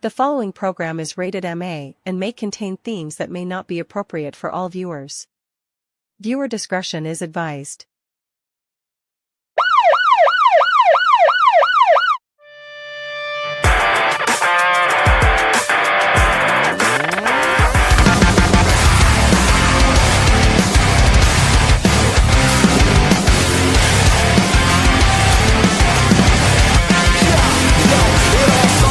The following program is rated MA and may contain themes that may not be appropriate for all viewers. Viewer discretion is advised.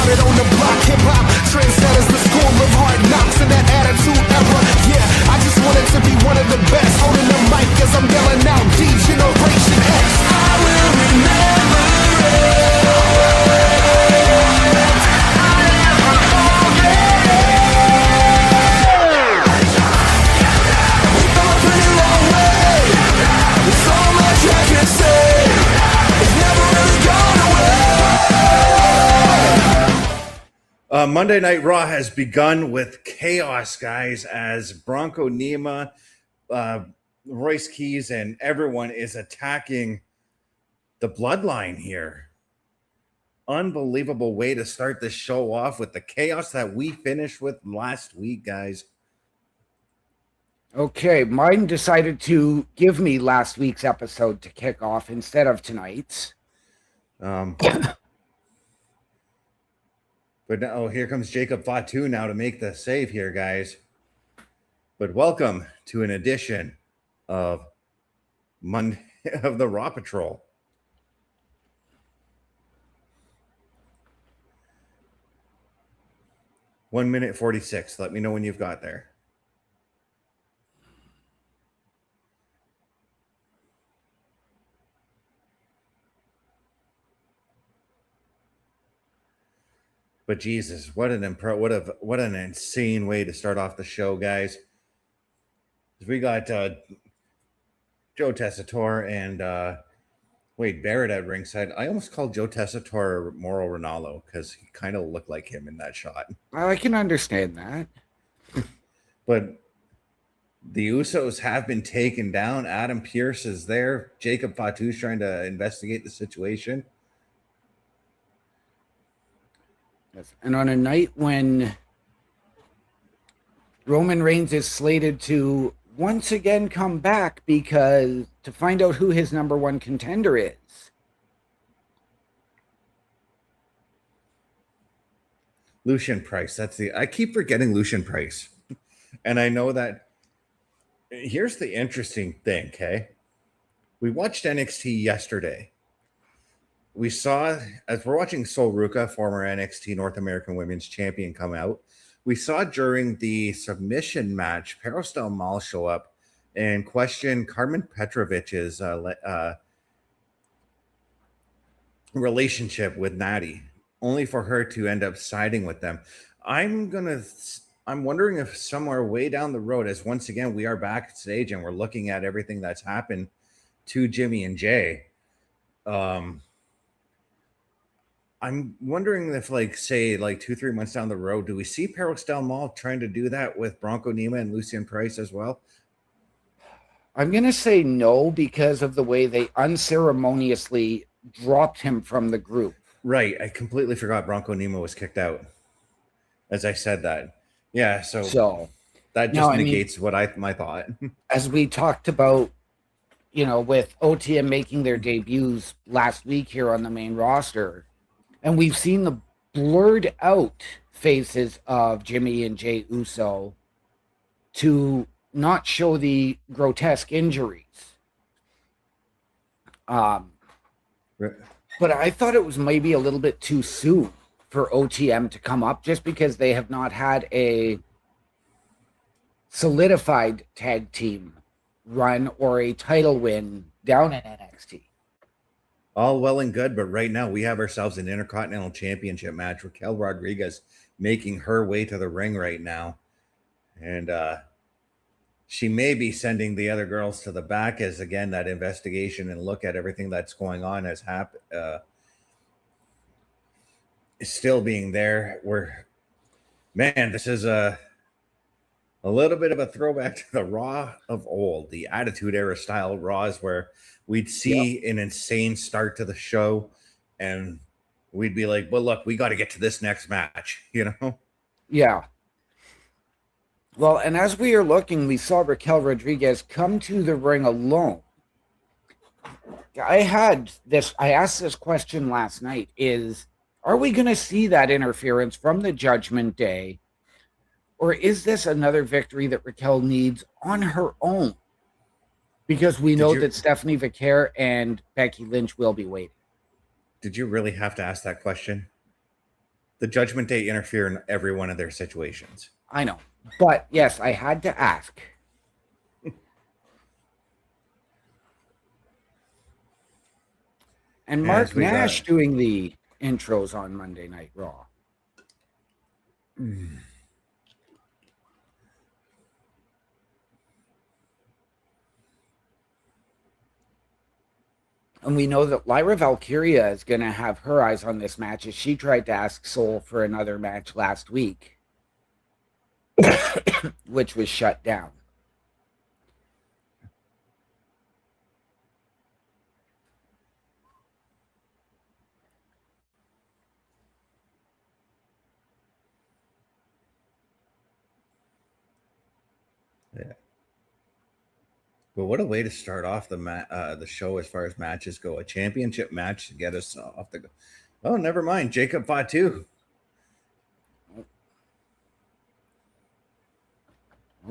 On the block, hip-hop trendsetters, the school of hard knocks and that attitude era. Yeah, I just wanted to be one of the best, holding the mic as I'm yelling out D-Generation X. I will remember it. I'll never forget it. We've come a pretty long way. There's so much I can say. It's never really gone away. Monday Night Raw has begun with chaos, guys, as Bronco Nima, Royce Keys, and everyone is attacking the bloodline here. Unbelievable way to start the show off with the chaos that we finished with last week, guys. Okay, mine decided to give me last week's episode to kick off instead of tonight's. But now here comes Jacob Fatu now to make the save here, guys. But welcome to an edition of Monday of the Raw Patrol. One minute 46. Let me know when you've got there. But Jesus, what an insane way to start off the show, guys. We got Joe Tessitore and Wade Barrett at ringside. I almost called Joe Tessitore Mauro Ranallo because he kind of looked like him in that shot. I can understand that. But the Usos have been taken down. Adam Pearce is there. Jacob Fatu's trying to investigate the situation. Yes. And on a night when Roman Reigns is slated to once again come back because to find out who his number one contender is. Lucian Price. I keep forgetting Lucian Price. And I know that here's the interesting thing, okay? We watched NXT yesterday. We saw, as we're watching Sol Ruca, former NXT North American Women's Champion, come out. We saw during the submission match, Perros Del Mal show up and question Carmen Petrovich's relationship with Natty, only for her to end up siding with them. I'm wondering if somewhere way down the road, as once again we are backstage and we're looking at everything that's happened to Jimmy and Jay. I'm wondering if, say 2-3 months down the road, do we see Perros Del Mal trying to do that with Bronco Nima and Lucian Price as well? I'm going to say no because of the way they unceremoniously dropped him from the group. Right. I completely forgot Bronco Nima was kicked out as I said that. Yeah, so that just negates my thought. As we talked about, with OTM making their debuts last week here on the main roster, and we've seen the blurred out faces of Jimmy and Jay Uso to not show the grotesque injuries. But I thought it was maybe a little bit too soon for OTM to come up just because they have not had a solidified tag team run or a title win down in NXT. All well and good, but right now we have ourselves an Intercontinental Championship match. Raquel Rodriguez making her way to the ring right now. And she may be sending the other girls to the back as, again, that investigation and look at everything that's going on has happened. Is still being there. This is a little bit of a throwback to the Raw of old, the Attitude Era style Raws where we'd see an insane start to the show and we'd be like, well, look, we got to get to this next match, you know? Yeah. Well, and as we are looking, we saw Raquel Rodriguez come to the ring alone. I asked this question last night, are we going to see that interference from the Judgment Day? Or is this another victory that Raquel needs on her own? Because we know that Stephanie Vicaire and Becky Lynch will be waiting. Did you really have to ask that question? The Judgment Day interfere in every one of their situations. I know. But yes, I had to ask. And Mark Nash doing the intros on Monday Night Raw. And we know that Lyra Valkyria is going to have her eyes on this match as she tried to ask Soul for another match last week, which was shut down. Yeah. But what a way to start off the show as far as matches go. A championship match to get us off the... Oh, never mind. Jacob Fatu.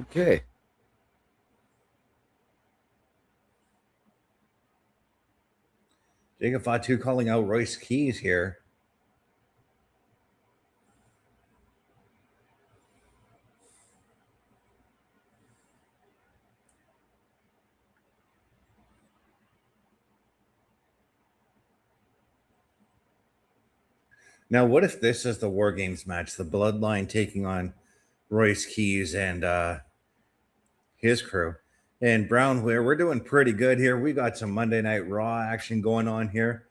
Okay. Jacob Fatu calling out Royce Keys here. Now, what if this is the War Games match? The Bloodline taking on Royce Keys and his crew. And Brown, we're doing pretty good here. We got some Monday Night Raw action going on here.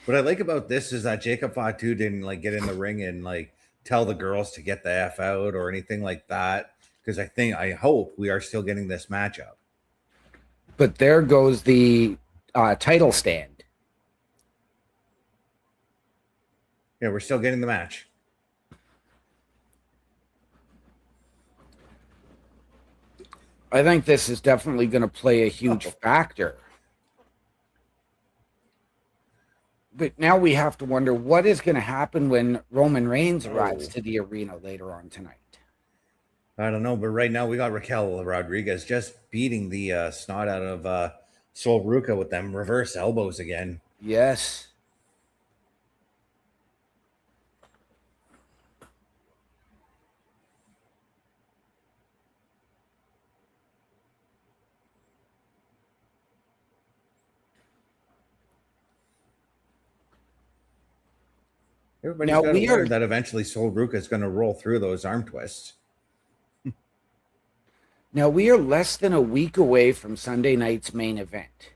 What I like about this is that Jacob Fatu didn't like get in the ring and like tell the girls to get the F out or anything like that. Because I hope we are still getting this matchup. But there goes the title stand. Yeah, we're still getting the match. I think this is definitely going to play a huge factor. But now we have to wonder what is going to happen when Roman Reigns arrives to the arena later on tonight. I don't know, but right now we got Raquel Rodriguez just beating the snot out of Sol Ruca with them reverse elbows again. Yes. Everybody's got to learn that eventually Sol Ruca is going to roll through those arm twists. Now, we are less than a week away from Sunday night's main event.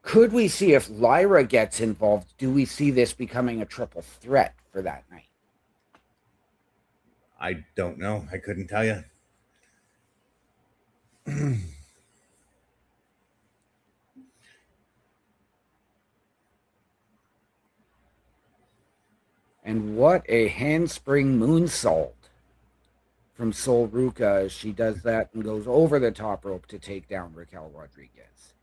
Could we see, if Lyra gets involved, do we see this becoming a triple threat for that night? I don't know. I couldn't tell you. And what a handspring moonsault from Sol Ruca as she does that and goes over the top rope to take down Raquel Rodriguez.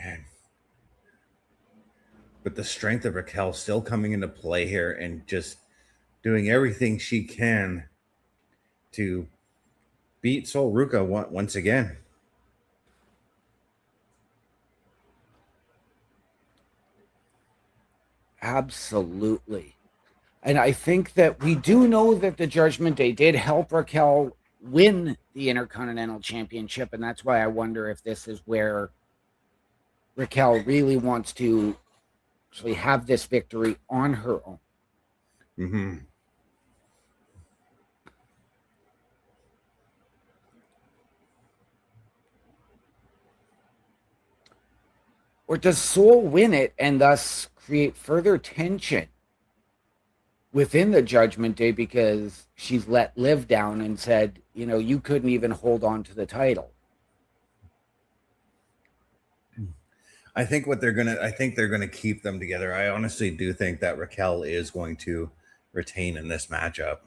Yeah. But the strength of Raquel still coming into play here and just doing everything she can to beat Sol Ruca once again. Absolutely. And I think that we do know that the Judgment Day did help Raquel win the Intercontinental Championship, and that's why I wonder if this is where Raquel really wants to actually have this victory on her own. Mm-hmm. Or does Sol win it and thus create further tension within the Judgment Day because she's let Liv down and said, you know, you couldn't even hold on to the title. I think they're gonna keep them together. I honestly do think that Raquel is going to retain in this matchup.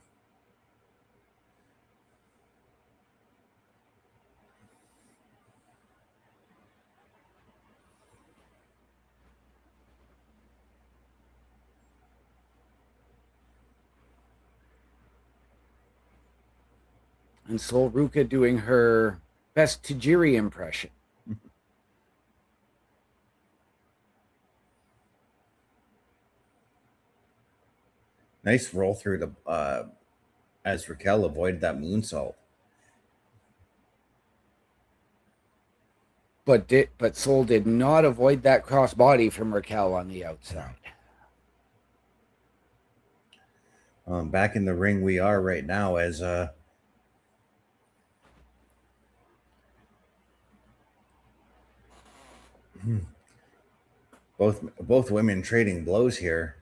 And Sol Ruca doing her best Tajiri impression. Nice roll through the as Raquel avoided that moonsault. But Sol did not avoid that crossbody from Raquel on the outside. Back in the ring we are right now as both women trading blows here.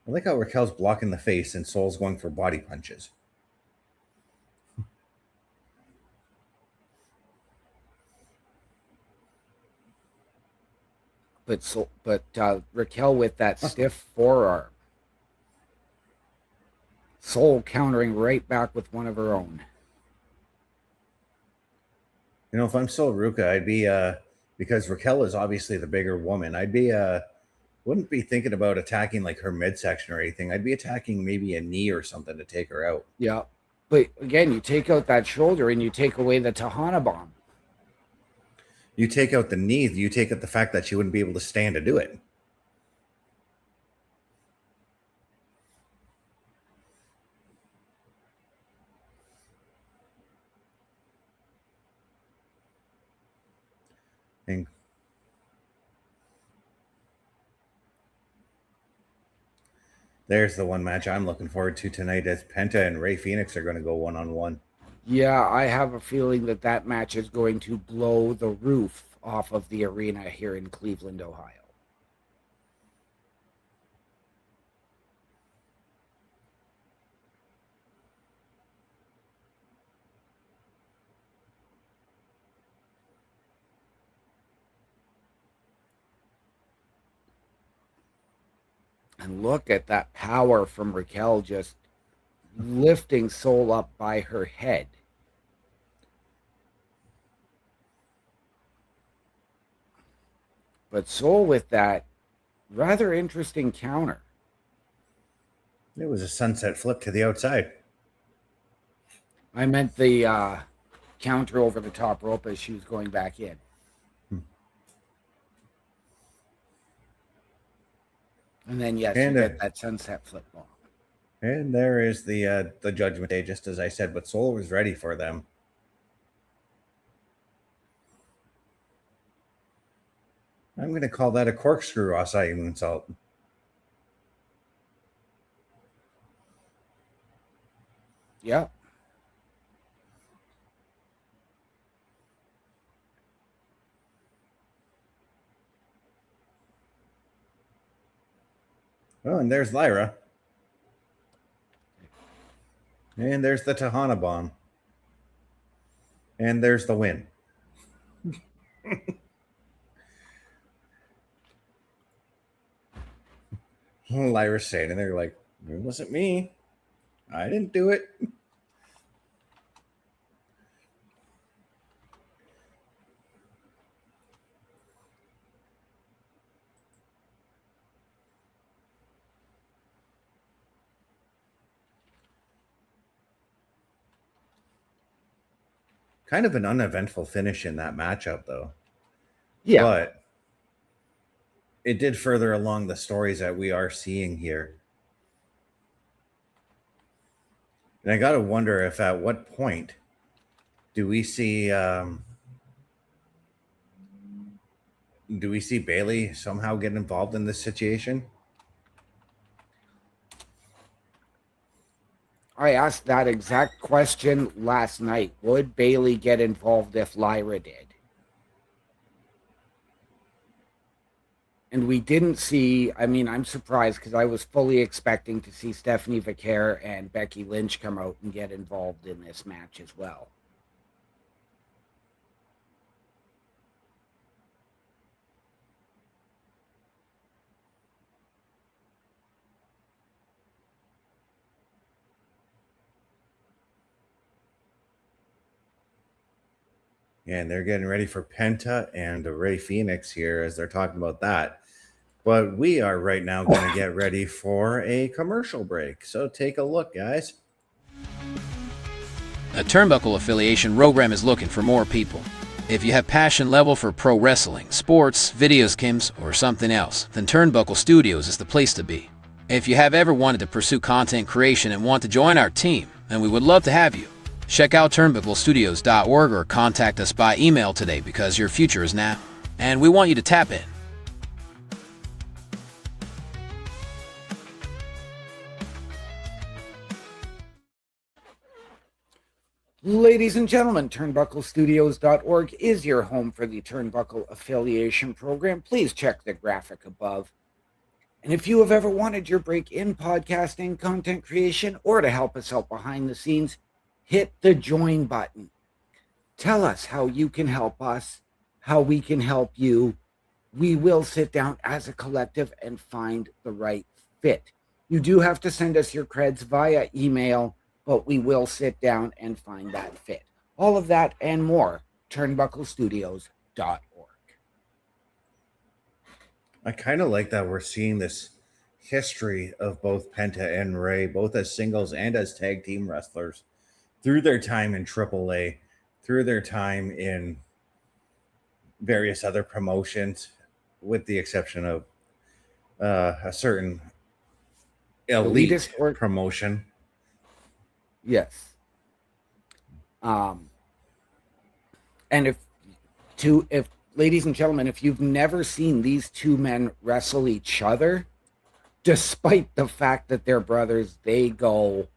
I like how Raquel's blocking the face and Sol's going for body punches. But Raquel with that stiff forearm. Sol countering right back with one of her own. You know, if I'm Sol Ruca, I'd be because Raquel is obviously the bigger woman. I'd be wouldn't be thinking about attacking like her midsection or anything. I'd be attacking maybe a knee or something to take her out. Yeah. But again, you take out that shoulder and you take away the Tejana bomb. You take out the knee, you take out the fact that she wouldn't be able to stand to do it. And there's the one match I'm looking forward to tonight as Penta and Rey Fenix are going to go one-on-one. Yeah, I have a feeling that match is going to blow the roof off of the arena here in Cleveland, Ohio. And look at that power from Raquel just lifting Sol up by her head. But Sol with that rather interesting counter. It was a sunset flip to the outside. I meant the counter over the top rope as she was going back in. And then, yes, you get that sunset flip bomb. And there is the Judgment Day, just as I said, but Sol was ready for them. I'm going to call that a corkscrew acai moonsault. Yeah. Oh, and there's Lyra. And there's the Tejana bomb. And there's the win. Lyra's saying, and they're like, it wasn't me. I didn't do it. Kind of an uneventful finish in that matchup, though. Yeah. But it did further along the stories that we are seeing here. And I got to wonder if at what point do we see Bayley somehow get involved in this situation? I asked that exact question last night. Would Bayley get involved if Lyra did? And we didn't see, I mean, I'm surprised because I was fully expecting to see Stephanie Vaquer and Becky Lynch come out and get involved in this match as well. And they're getting ready for Penta and Rey Fenix here as they're talking about that. But we are right now going to get ready for a commercial break. So take a look, guys. A Turnbuckle affiliation program is looking for more people. If you have passion level for pro wrestling, sports, video games, or something else, then Turnbuckle Studios is the place to be. If you have ever wanted to pursue content creation and want to join our team, then we would love to have you. Check out turnbucklestudios.org or contact us by email today because your future is now, and we want you to tap in. Ladies and gentlemen, turnbucklestudios.org is your home for the Turnbuckle affiliation program. Please check the graphic above. And if you have ever wanted your break in podcasting, content creation, or to help us out behind the scenes, hit the join button. Tell us how you can help us, how we can help you. We will sit down as a collective and find the right fit. You do have to send us your creds via email, but we will sit down and find that fit. All of that and more, turnbucklestudios.org. I kind of like that we're seeing this history of both Penta and Rey, both as singles and as tag team wrestlers, through their time in AAA, through their time in various other promotions, with the exception of a certain elite promotion. Yes. And if ladies and gentlemen, if you've never seen these two men wrestle each other, despite the fact that they're brothers, they go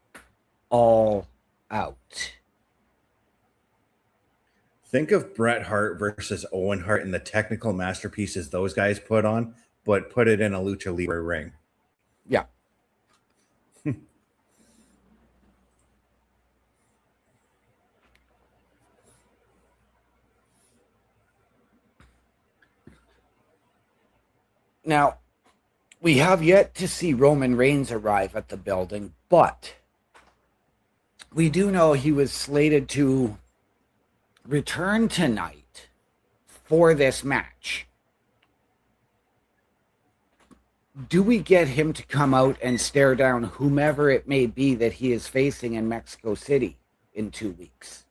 all out. Think of Bret Hart versus Owen Hart and the technical masterpieces those guys put on, but put it in a lucha libre ring. Yeah. Now, we have yet to see Roman Reigns arrive at the building, but we do know he was slated to return tonight for this match. Do we get him to come out and stare down whomever it may be that he is facing in Mexico City in 2 weeks?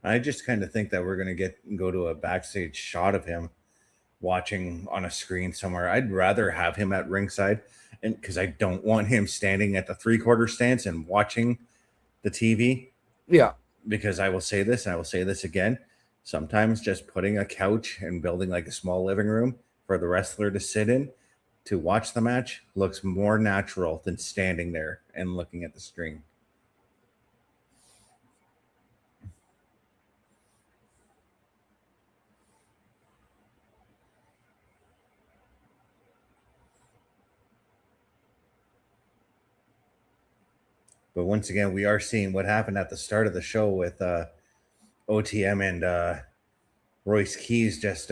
I just kind of think that we're going to go to a backstage shot of him watching on a screen somewhere. I'd rather have him at ringside, and because I don't want him standing at the 3/4 stance and watching the TV. Yeah. Because I will say this, and I will say this again. Sometimes just putting a couch and building like a small living room for the wrestler to sit in to watch the match looks more natural than standing there and looking at the screen. But once again, we are seeing what happened at the start of the show with OTM and Royce Keys just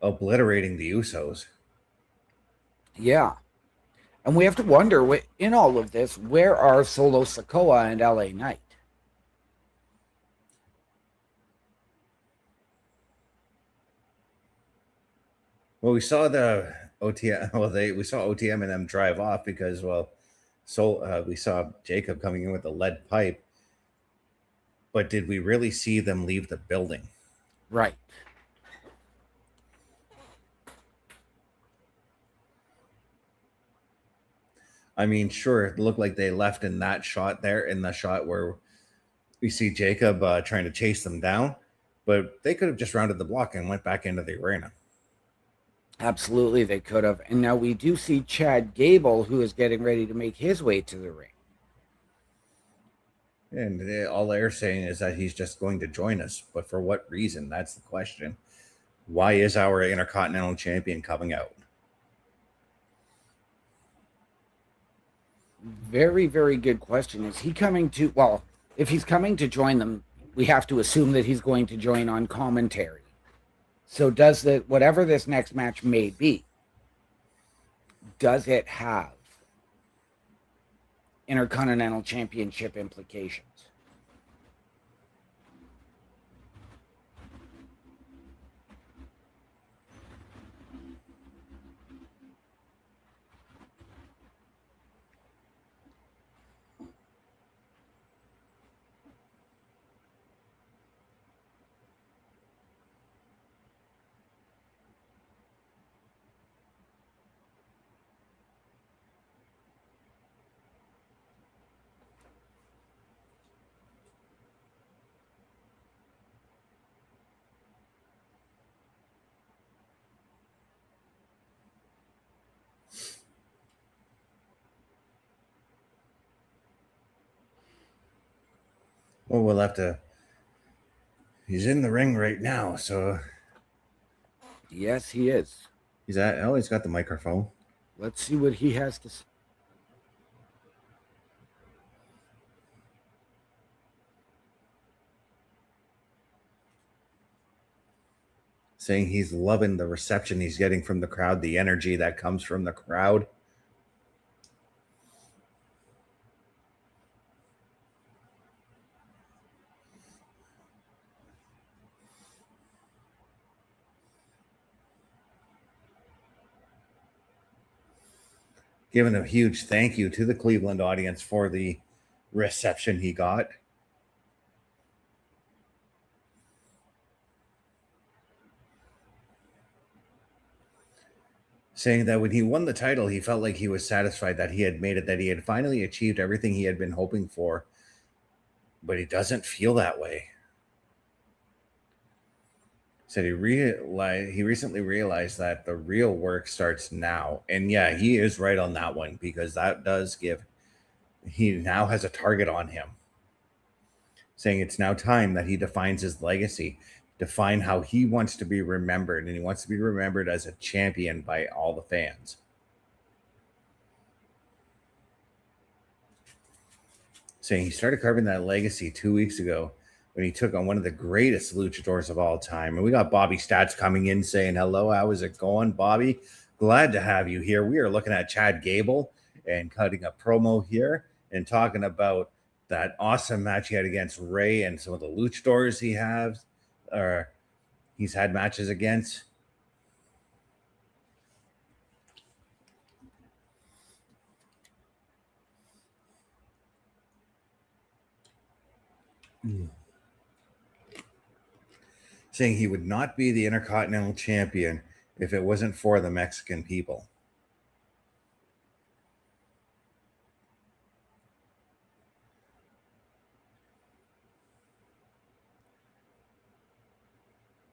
obliterating the Usos. Yeah. And we have to wonder, in all of this, where are Solo Sikoa and LA Knight? Well, we saw the OTM. Well, we saw OTM and them drive off because, we saw Jacob coming in with a lead pipe. But did we really see them leave the building? Right. I mean, sure, it looked like they left in that shot there, in the shot where we see Jacob trying to chase them down, but they could have just rounded the block and went back into the arena. Absolutely, they could have. And now we do see Chad Gable, who is getting ready to make his way to the ring. And all they're saying is that he's just going to join us. But for what reason? That's the question. Why is our Intercontinental Champion coming out? Very, very good question. Is he coming to, well, if he's coming to join them, we have to assume that he's going to join on commentary. So does whatever this next match may be, does it have Intercontinental Championship implications? Well, we'll have to. He's in the ring right now, so. Yes, he is. He's got the microphone. Let's see what he has to say. Saying he's loving the reception he's getting from the crowd, the energy that comes from the crowd. Giving a huge thank you to the Cleveland audience for the reception he got. Saying that when he won the title, he felt like he was satisfied that he had made it, that he had finally achieved everything he had been hoping for. But he doesn't feel that way. Said he recently realized that the real work starts now. And yeah, he is right on that one, because that does he now has a target on him. Saying it's now time that he defines his legacy, define how he wants to be remembered, and he wants to be remembered as a champion by all the fans. Saying he started carving that legacy 2 weeks ago when he took on one of the greatest luchadors of all time. And we got Bobby Stats coming in saying, hello, how is it going, Bobby? Glad to have you here. We are looking at Chad Gable and cutting a promo here and talking about that awesome match he had against Rey and some of the luchadors he's had matches against. Saying he would not be the Intercontinental Champion if it wasn't for the Mexican people.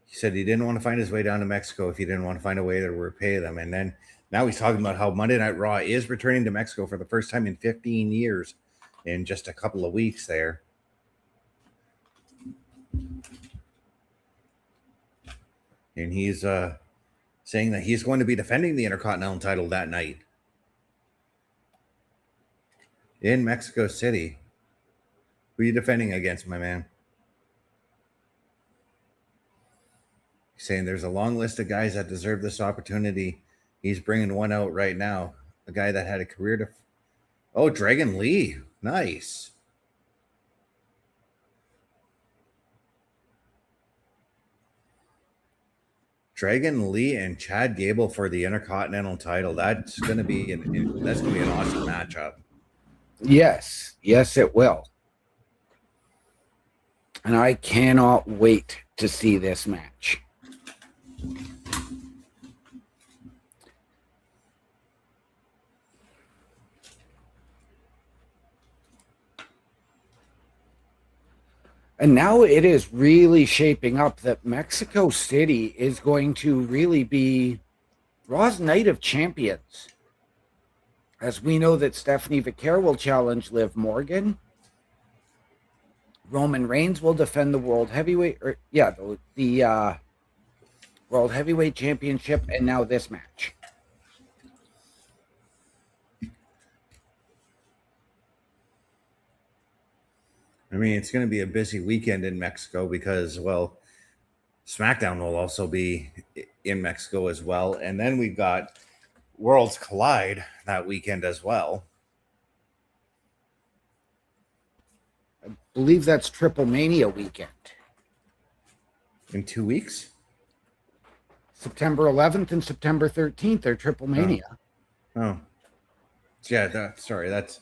He said he didn't want to find his way down to Mexico if he didn't want to find a way to repay them. And then now he's talking about how Monday Night Raw is returning to Mexico for the first time in 15 years in just a couple of weeks there. And he's saying that he's going to be defending the Intercontinental title that night in Mexico City. Who are you defending against, my man? He's saying there's a long list of guys that deserve this opportunity. He's bringing one out right now. A guy that had a career to... Oh, Dragon Lee. Nice. Dragon Lee and Chad Gable for the Intercontinental title. That's going to be an awesome matchup. Yes, it will. And I cannot wait to see this match. And now it is really shaping up that Mexico City is going to really be Raw's Night of Champions. As we know that Stephanie Vaquer will challenge Liv Morgan. Roman Reigns will defend the World Heavyweight, the World Heavyweight Championship, and now this match. I mean, it's going to be a busy weekend in Mexico because, well, SmackDown will also be in Mexico as well. And then we've got Worlds Collide that weekend as well. I believe that's Triple Mania weekend. In 2 weeks? September 11th and September 13th are Triple Mania. Oh. Yeah, that's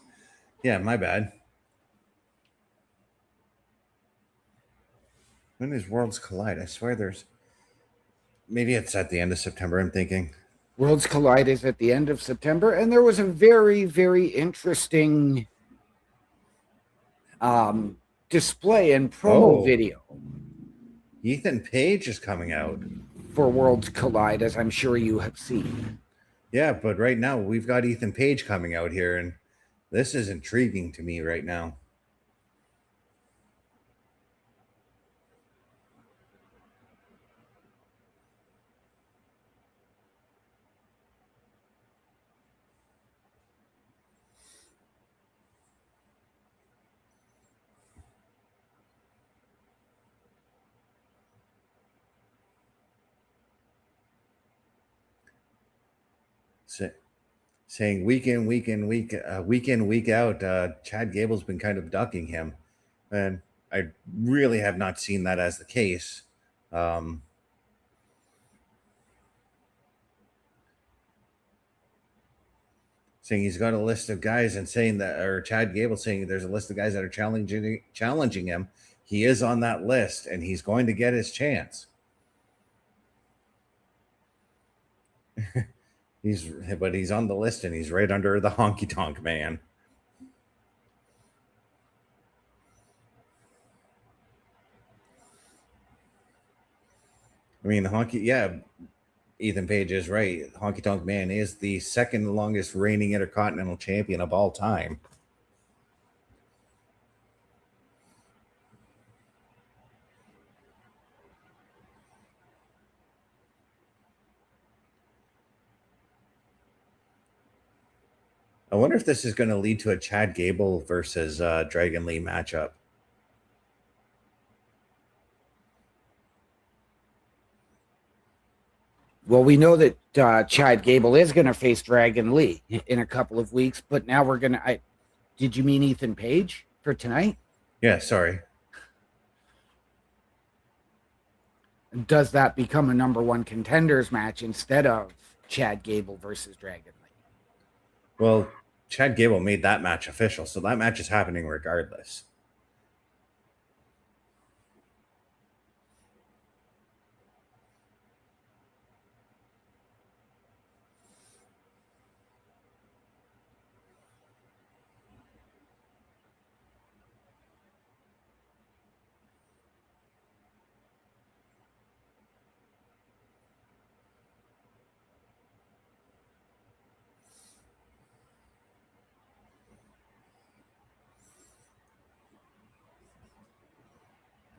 my bad. When is Worlds Collide? I swear maybe it's at the end of September, I'm thinking. Worlds Collide is at the end of September, and there was a very, very interesting display and promo video. Ethan Page is coming out for Worlds Collide, as I'm sure you have seen. Yeah, but right now we've got Ethan Page coming out here, and this is intriguing to me right now. Saying week in, week out, Chad Gable's been kind of ducking him, and I really have not seen that as the case. Saying he's got a list of guys and saying that, or Chad Gable saying there's a list of guys that are challenging him. He is on that list, and he's going to get his chance. He's on the list, and he's right under the Honky Tonk Man. I mean, Ethan Page is right. Honky Tonk Man is the second longest reigning Intercontinental Champion of all time. I wonder if this is going to lead to a Chad Gable versus Dragon Lee matchup. Well, we know that Chad Gable is going to face Dragon Lee in a couple of weeks, but now we're going to... Did you mean Ethan Page for tonight? Yeah, sorry. Does that become a number one contenders match instead of Chad Gable versus Dragon Lee? Well, Chad Gable made that match official, so that match is happening regardless.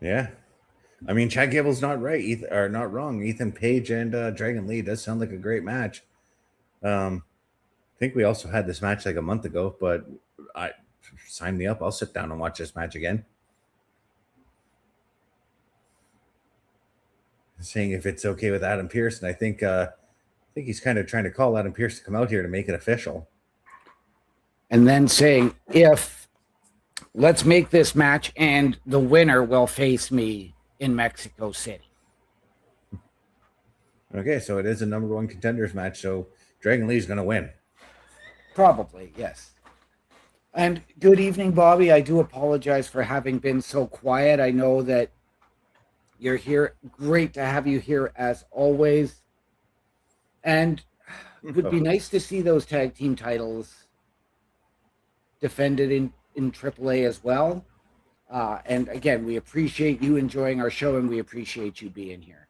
Yeah. I mean, Chad Gable's not right, not wrong. Ethan Page and Dragon Lee does sound like a great match. I think we also had this match like a month ago, but sign me up. I'll sit down and watch this match again. Saying if it's okay with Adam Pearce, and I think he's kind of trying to call Adam Pearce to come out here to make it official. And then saying, let's make this match and the winner will face me in Mexico City. Okay, so it is a number one contenders match, so Dragon Lee's going to win. Probably, yes. And good evening, Bobby. I do apologize for having been so quiet. I know that you're here. Great to have you here as always. And it would be nice to see those tag team titles defended in AAA as well. And again, we appreciate you enjoying our show, and we appreciate you being here.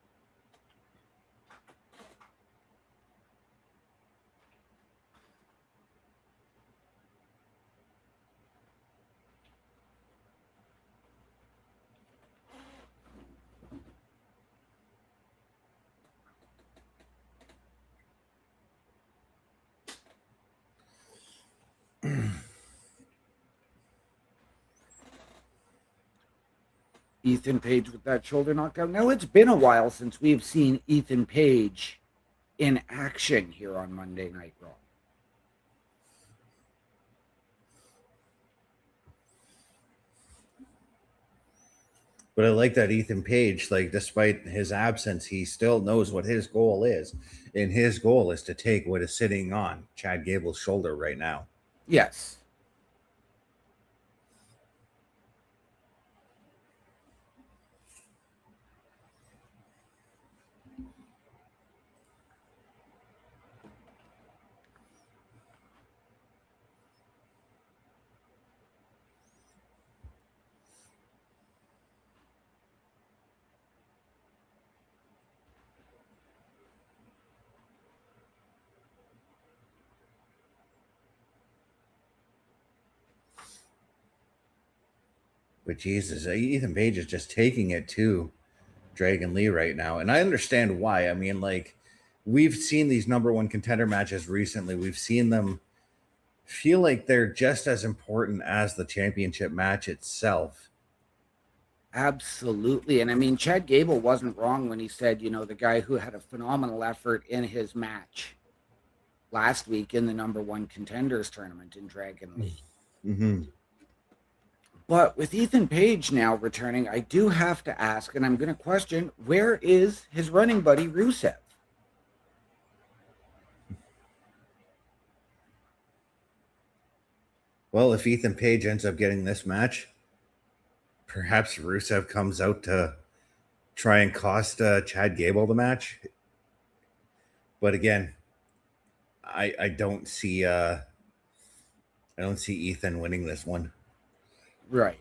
Ethan Page with that shoulder knockdown. Now, it's been a while since we've seen Ethan Page in action here on Monday Night Raw. But I like that Ethan Page, like, despite his absence, he still knows what his goal is. And his goal is to take what is sitting on Chad Gable's shoulder right now. Yes. But Jesus, Ethan Page is just taking it to Dragon Lee right now. And I understand why. I mean, like, we've seen these number one contender matches recently. We've seen them feel like they're just as important as the championship match itself. Absolutely. And I mean, Chad Gable wasn't wrong when he said, the guy who had a phenomenal effort in his match last week in the number one contenders tournament in Dragon Lee. Mm-hmm. But with Ethan Page now returning, I do have to ask, and I'm going to question, where is his running buddy Rusev? Well, if Ethan Page ends up getting this match, perhaps Rusev comes out to try and cost Chad Gable the match. But again, I don't see Ethan winning this one. Right.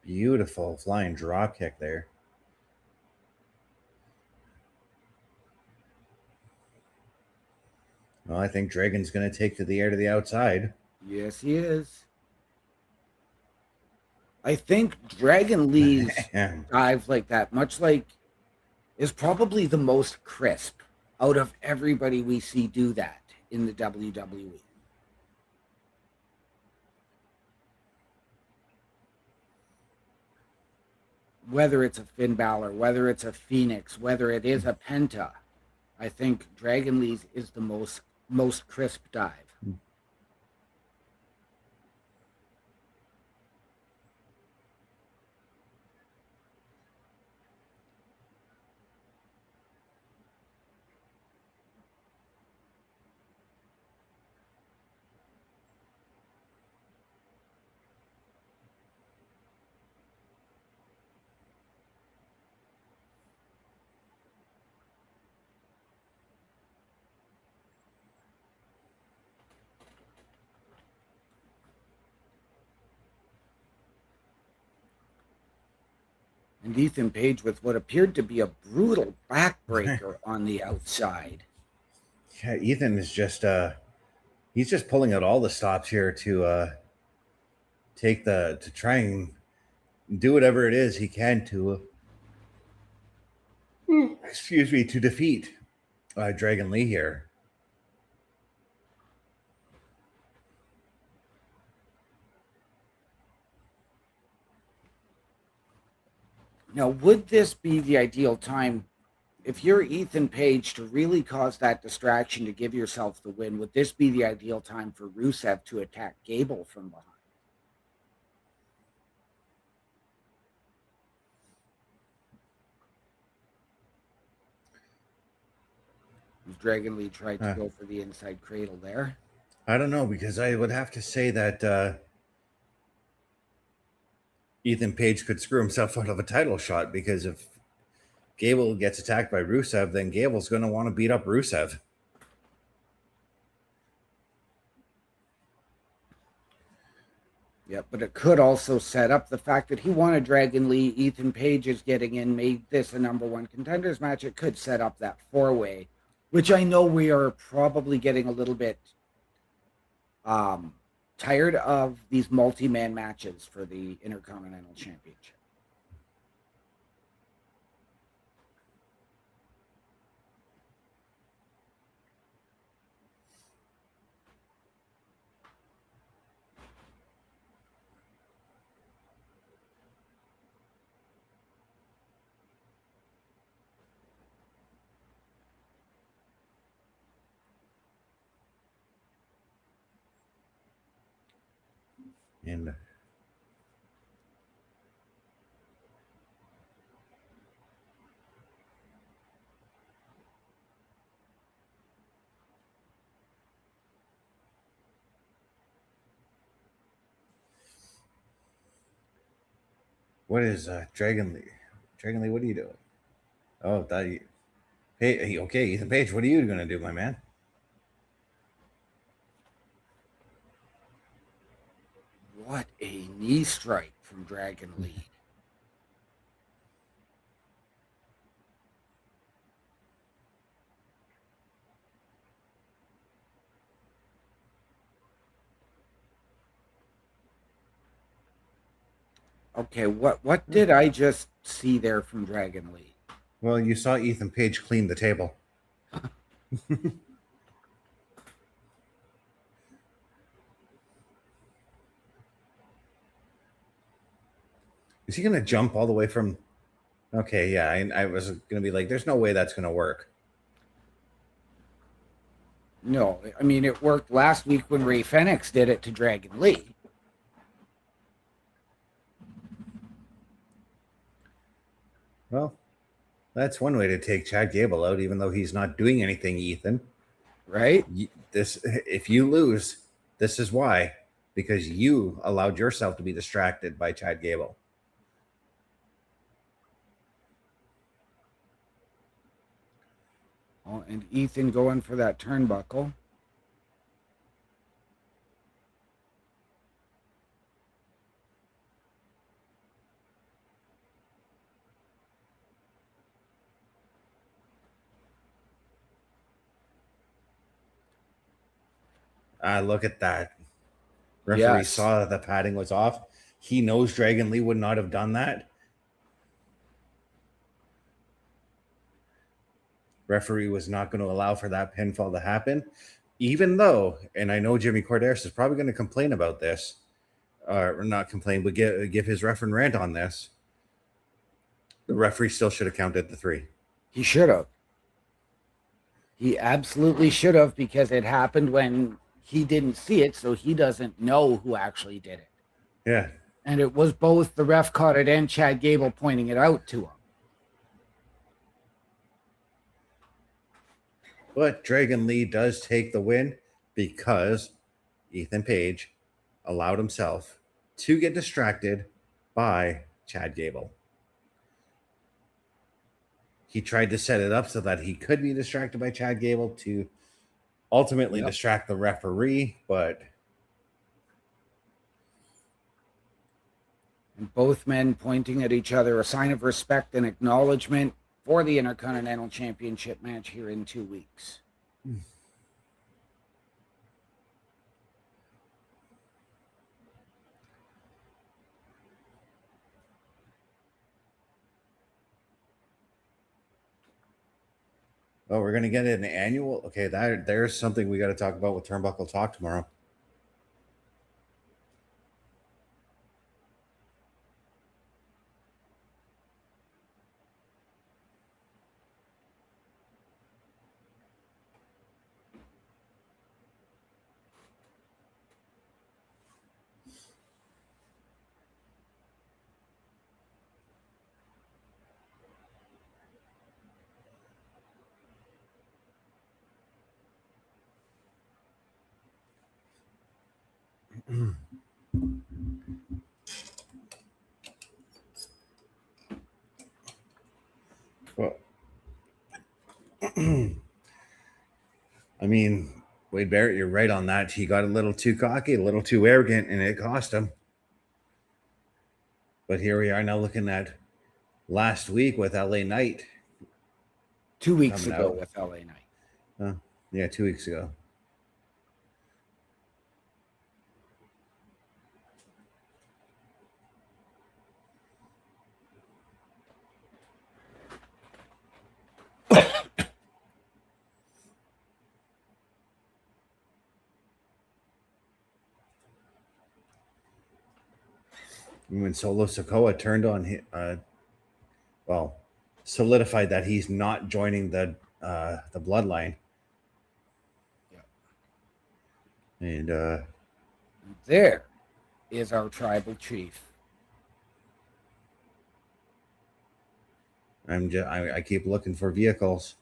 Beautiful flying drop kick there. Well, I think Dragon's going to take to the air to the outside. Yes, he is. I think Dragon Lee's dive like that, much like, is probably the most crisp out of everybody we see do that in the WWE. Whether it's a Finn Balor, whether it's a Phoenix, whether it is a Penta, I think Dragon Lee's is the most crisp dive. And Ethan Page with what appeared to be a brutal backbreaker on the outside. Yeah, Ethan is just he's just pulling out all the stops here to try and do whatever it is he can to to defeat Dragon Lee here. Now, would this be the ideal time, if you're Ethan Page, to really cause that distraction to give yourself the win? Would this be the ideal time for Rusev to attack Gable from behind? Dragon Lee tried to go for the inside cradle there. I don't know, because I would have to say that Ethan Page could screw himself out of a title shot, because if Gable gets attacked by Rusev, then Gable's going to want to beat up Rusev. Yep, but it could also set up the fact that he wanted Dragon Lee. Ethan Page is getting in, made this a number one contenders match. It could set up that four-way which I know we are probably getting a little bit tired of these multi-man matches for the Intercontinental Championship. And what is Dragon Lee? Dragon Lee, what are you doing? Oh, that you. Hey, okay, Ethan Page, what are you gonna do, my man? What a knee strike from Dragon Lee. Okay, what did I just see there from Dragon Lee? Well, you saw Ethan Page clean the table. Is he gonna jump all the way from? Okay, yeah, I was gonna be like, there's no way that's gonna work. No, I mean, it worked last week when Rey Fenix did it to Dragon Lee. Well, that's one way to take Chad Gable out, even though he's not doing anything, Ethan. Right? This, if you lose, this is why, because you allowed yourself to be distracted by Chad Gable. Oh, and Ethan going for that turnbuckle. Look at that. Referee Yes. saw that the padding was off. He knows Dragon Lee would not have done that. Referee was not going to allow for that pinfall to happen, even though, and I know Jimmy Corderas is probably going to complain about this, or not complain, but give his ref and rant on this. The referee still should have counted the 3. He should have. He absolutely should have, because it happened when he didn't see it, so he doesn't know who actually did it. Yeah. And it was both the ref caught it and Chad Gable pointing it out to him. But Dragon Lee does take the win because Ethan Page allowed himself to get distracted by Chad Gable. He tried to set it up so that he could be distracted by Chad Gable to ultimately distract the referee, but... And both men pointing at each other, a sign of respect and acknowledgement for the Intercontinental Championship match here in 2 weeks. Oh, we're going to get an annual? Okay, there's something we got to talk about with Turnbuckle Talk tomorrow. Well, I mean, Wade Barrett, you're right on that. He got a little too cocky, a little too arrogant, and it cost him. But here we are now looking at last week with LA Knight. 2 weeks ago with LA Knight. Yeah, 2 weeks ago. When Solo Sokoa turned on him, solidified that he's not joining the bloodline. Yeah. And there is our tribal chief. I keep looking for vehicles.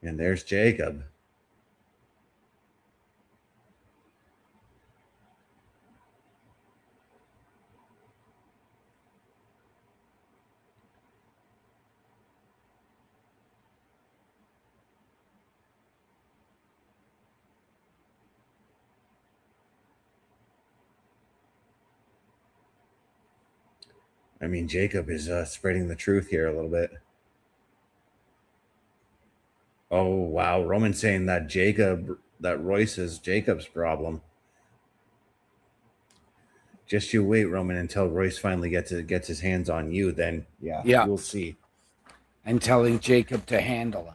And there's Jacob. I mean, Jacob is spreading the truth here a little bit. Oh, wow. Roman saying that Royce is Jacob's problem. Just you wait, Roman, until Royce finally gets his hands on you. Then, yeah, you'll see. And telling Jacob to handle him.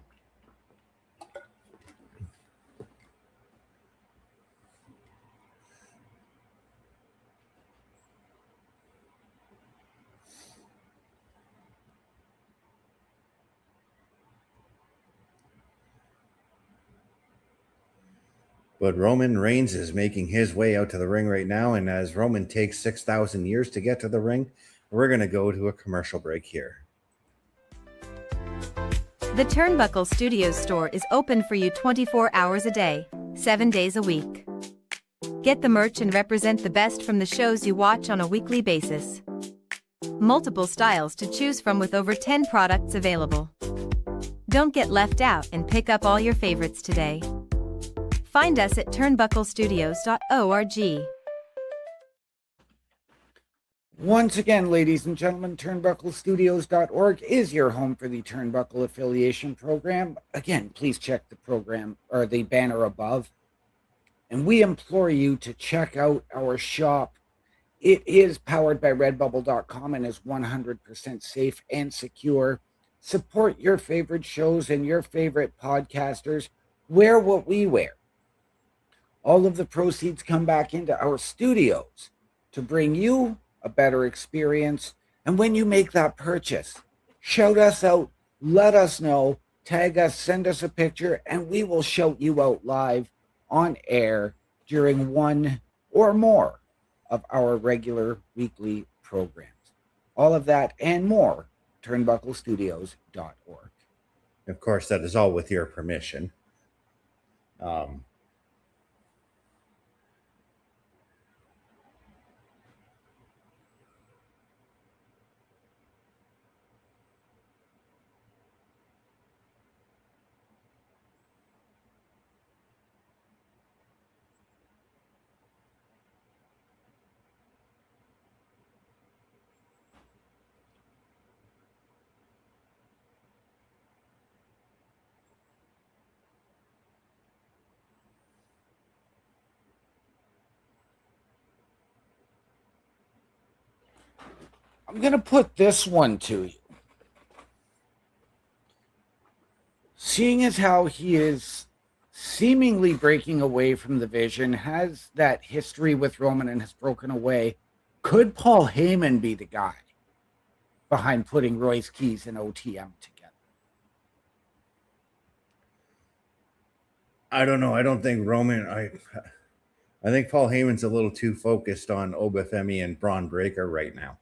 But Roman Reigns is making his way out to the ring right now. And as Roman takes 6,000 years to get to the ring, we're going to go to a commercial break here. The Turnbuckle Studios store is open for you 24 hours a day, 7 days a week. Get the merch and represent the best from the shows you watch on a weekly basis. Multiple styles to choose from with over 10 products available. Don't get left out and pick up all your favorites today. Find us at turnbucklestudios.org. Once again, ladies and gentlemen, turnbucklestudios.org is your home for the Turnbuckle Affiliation Program. Again, please check the program or the banner above. And we implore you to check out our shop. It is powered by redbubble.com and is 100% safe and secure. Support your favorite shows and your favorite podcasters. Wear what we wear. All of the proceeds come back into our studios to bring you a better experience. And when you make that purchase, shout us out, let us know, tag us, send us a picture, and we will shout you out live on air during one or more of our regular weekly programs. All of that and more, turnbucklestudios.org. Of course, that is all with your permission. I'm going to put this one to you. Seeing as how he is seemingly breaking away from the Vision, has that history with Roman and has broken away, could Paul Heyman be the guy behind putting Royce Keys and OTM together? I don't know. I don't think Roman. I think Paul Heyman's a little too focused on Obafemi and Braun Breaker right now.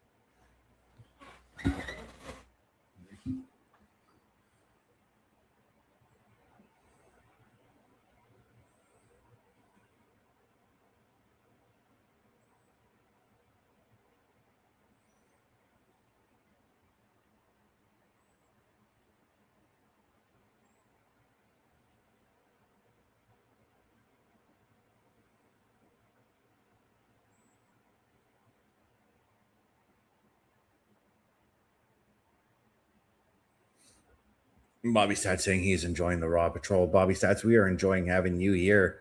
Bobby Stats saying he's enjoying the Raw Patrol. Bobby Stats, we are enjoying having you here.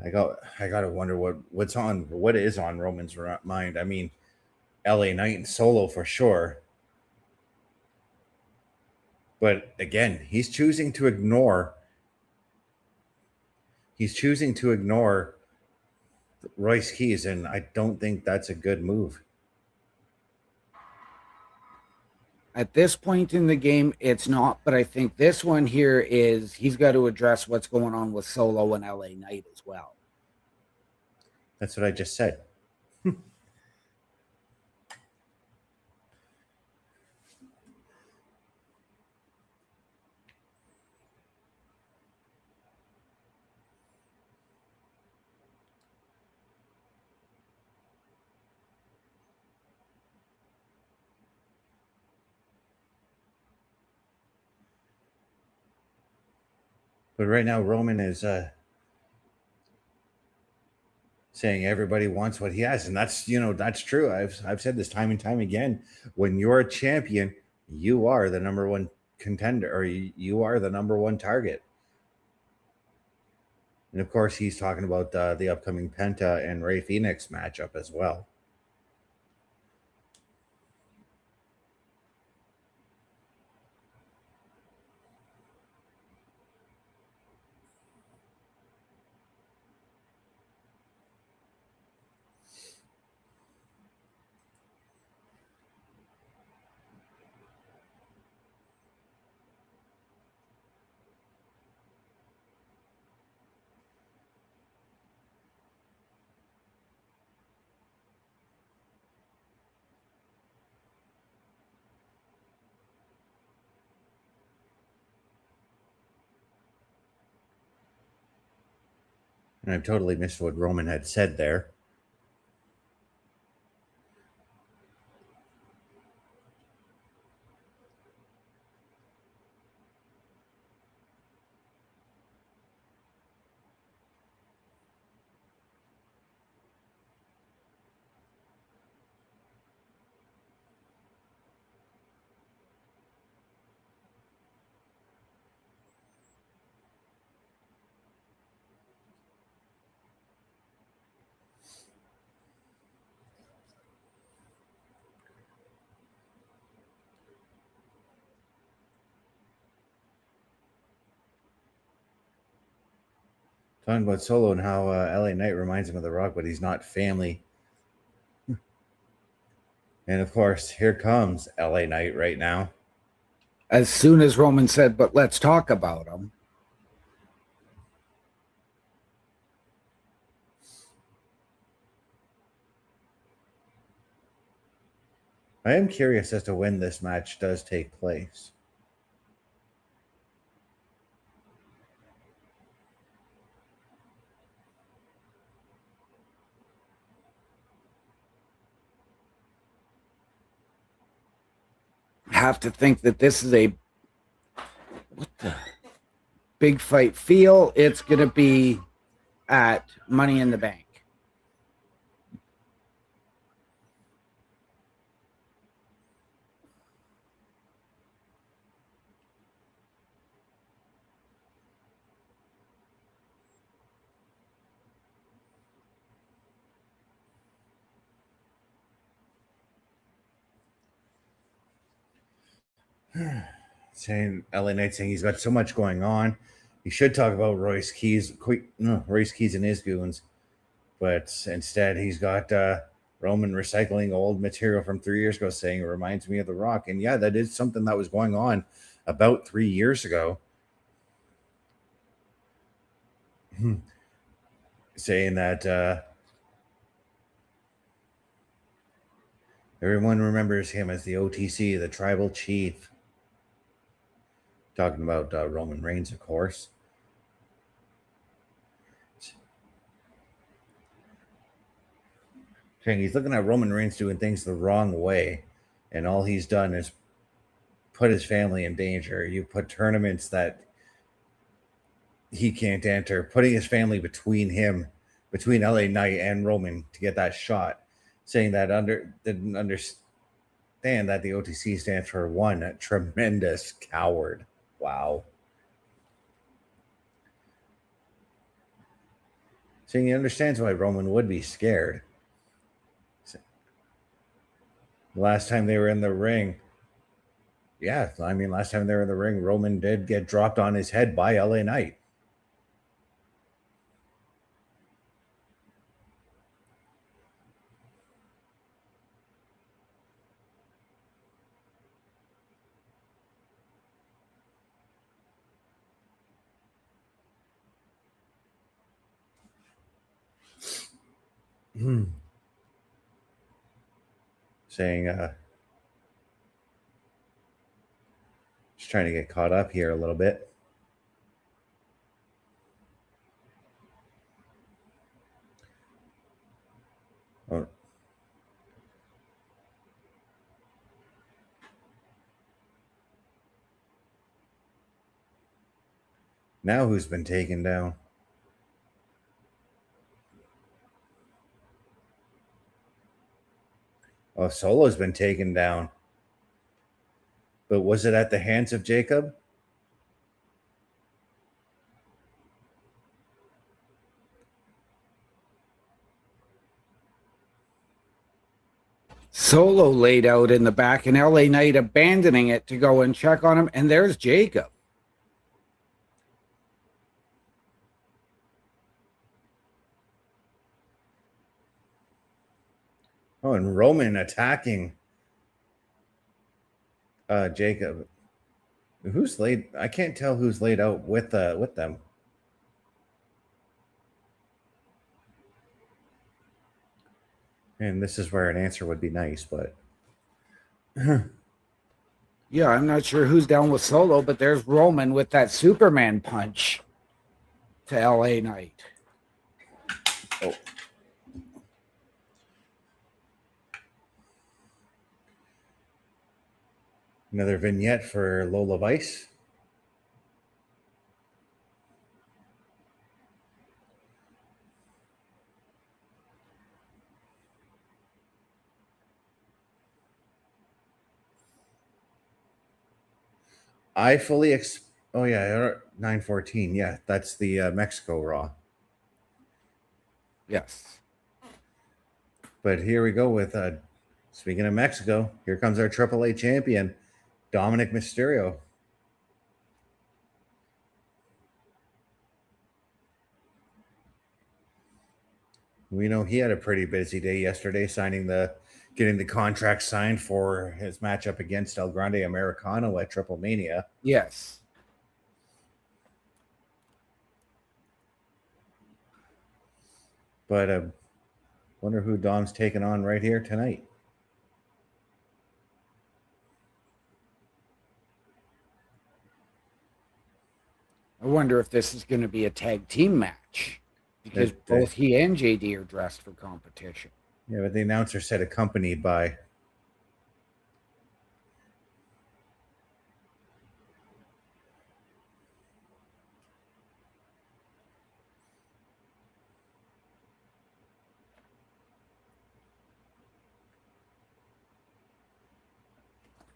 I gotta wonder what is on Roman's mind. I mean, LA Knight and Solo for sure. But again, he's choosing to ignore Royce Keys, and I don't think that's a good move. At this point in the game, it's not, but I think this one here is he's got to address what's going on with Solo and LA Knight as well. That's what I just said. But right now, Roman is saying everybody wants what he has, and that's true. I've said this time and time again. When you're a champion, you are the number one contender, or you are the number one target. And of course, he's talking about the upcoming Penta and Rey Fenix matchup as well. And I've totally missed what Roman had said there. Talking about Solo and how LA Knight reminds him of The Rock, but he's not family. And of course, here comes LA Knight right now. As soon as Roman said, but let's talk about him. I am curious as to when this match does take place. Have to think that this is a big fight feel. It's going to be at Money in the Bank. Saying LA Knight saying he's got so much going on. He should talk about Royce Keys and his goons, but instead he's got Roman recycling old material from 3 years ago, saying it reminds me of The Rock. And yeah, that is something that was going on about 3 years ago. Saying that everyone remembers him as the OTC, the tribal chief. Talking about Roman Reigns, of course. Saying he's looking at Roman Reigns doing things the wrong way, and all he's done is put his family in danger. You put tournaments that he can't enter, putting his family between between LA Knight and Roman to get that shot, saying that didn't understand that the OTC stands for one tremendous coward. Wow. So he understands why Roman would be scared. The last time they were in the ring, last time they were in the ring, Roman did get dropped on his head by LA Knight. Saying, just trying to get caught up here a little bit. Oh. Now who's been taken down? Oh, Solo's been taken down. But was it at the hands of Jacob? Solo laid out in the back, and LA Knight abandoning it to go and check on him. And there's Jacob. Oh, and Roman attacking Jacob. Who's laid? I can't tell who's laid out with them. And this is where an answer would be nice, but yeah, I'm not sure who's down with Solo, but there's Roman with that Superman punch to LA Knight. oh. Another vignette for Lola Vice. I fully oh yeah, 914. Yeah, that's the Mexico Raw. Yes. But here we go with speaking of Mexico, here comes our AAA champion, Dominic Mysterio. We know he had a pretty busy day yesterday, getting the contract signed for his matchup against El Grande Americano at Triple Mania. Yes. But wonder who Dom's taking on right here tonight. I wonder if this is going to be a tag team match, because both he and JD are dressed for competition. Yeah, but the announcer said accompanied by.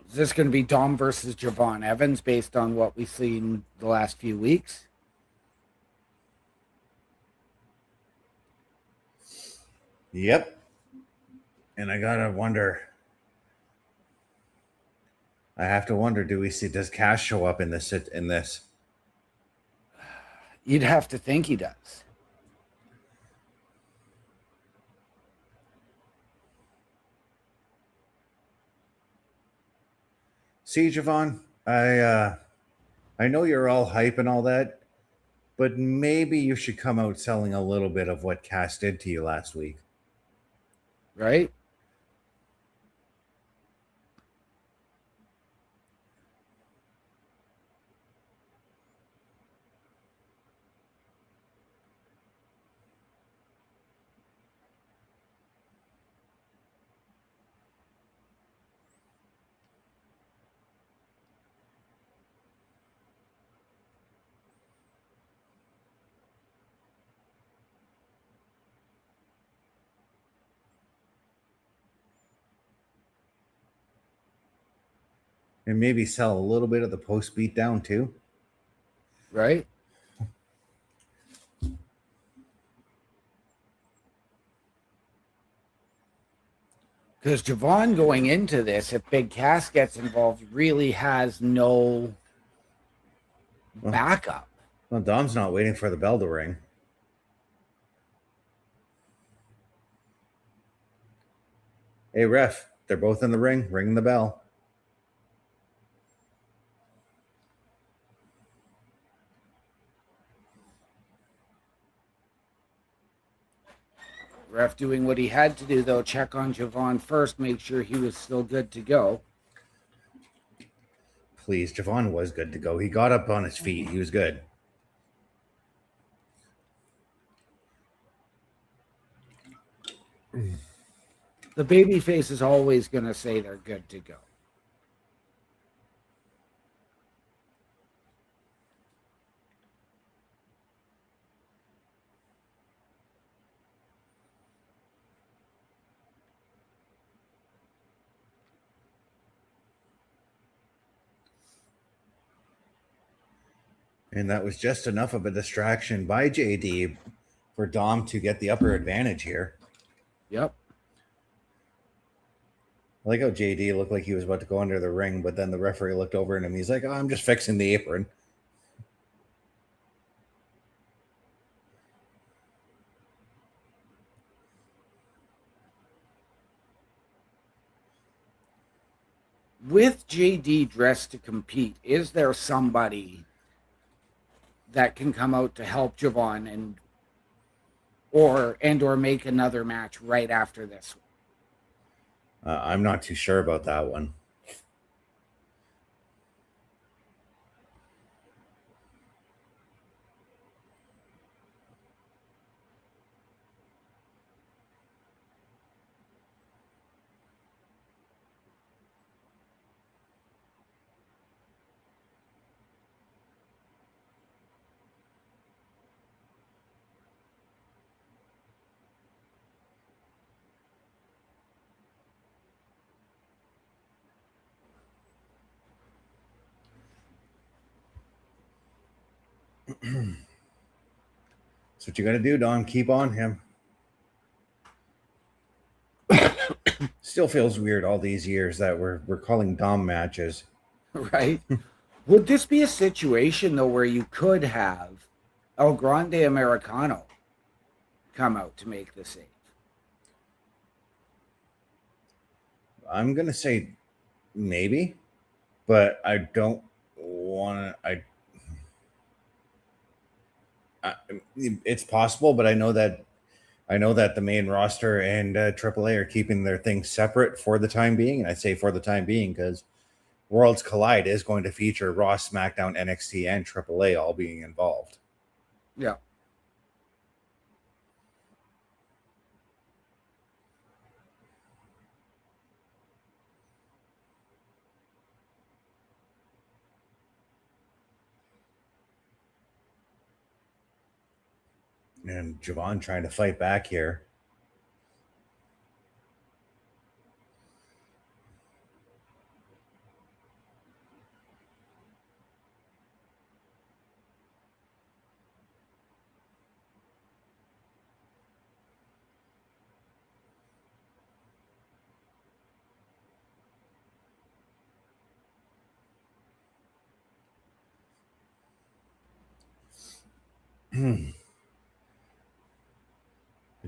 Is this going to be Dom versus Javon Evans based on what we've seen the last few weeks? Yep. And I gotta wonder. I have to wonder, does Cash show up in this? You'd have to think he does. See, Javon, I know you're all hype and all that, but maybe you should come out selling a little bit of what Cass did to you last week. Right? And maybe sell a little bit of the post beat down too. Right? Because Javon going into this, if Big Cass gets involved, really has no backup. Well, Dom's not waiting for the bell to ring. Hey, ref, they're both in the ring. Ring the bell. Ref doing what he had to do, though. Check on Javon first, make sure he was still good to go. Please, Javon was good to go. He got up on his feet. He was good. The babyface is always going to say they're good to go. And that was just enough of a distraction by JD for Dom to get the upper advantage here. Yep. I like how JD looked like he was about to go under the ring, but then the referee looked over at him. He's like, oh, I'm just fixing the apron. With JD dressed to compete, is there somebody that can come out to help Javon and or make another match right after this one? I'm not too sure about that one. That's what you got to do, Don. Keep on him. Still feels weird all these years that we're calling Dom matches. Right? Would this be a situation, though, where you could have El Grande Americano come out to make the save? I'm going to say maybe, but I don't want to. It's possible, but I know that the main roster and AAA are keeping their things separate for the time being. And I say for the time being because Worlds Collide is going to feature Raw, SmackDown, NXT, and AAA all being involved. Yeah. And Javon trying to fight back here.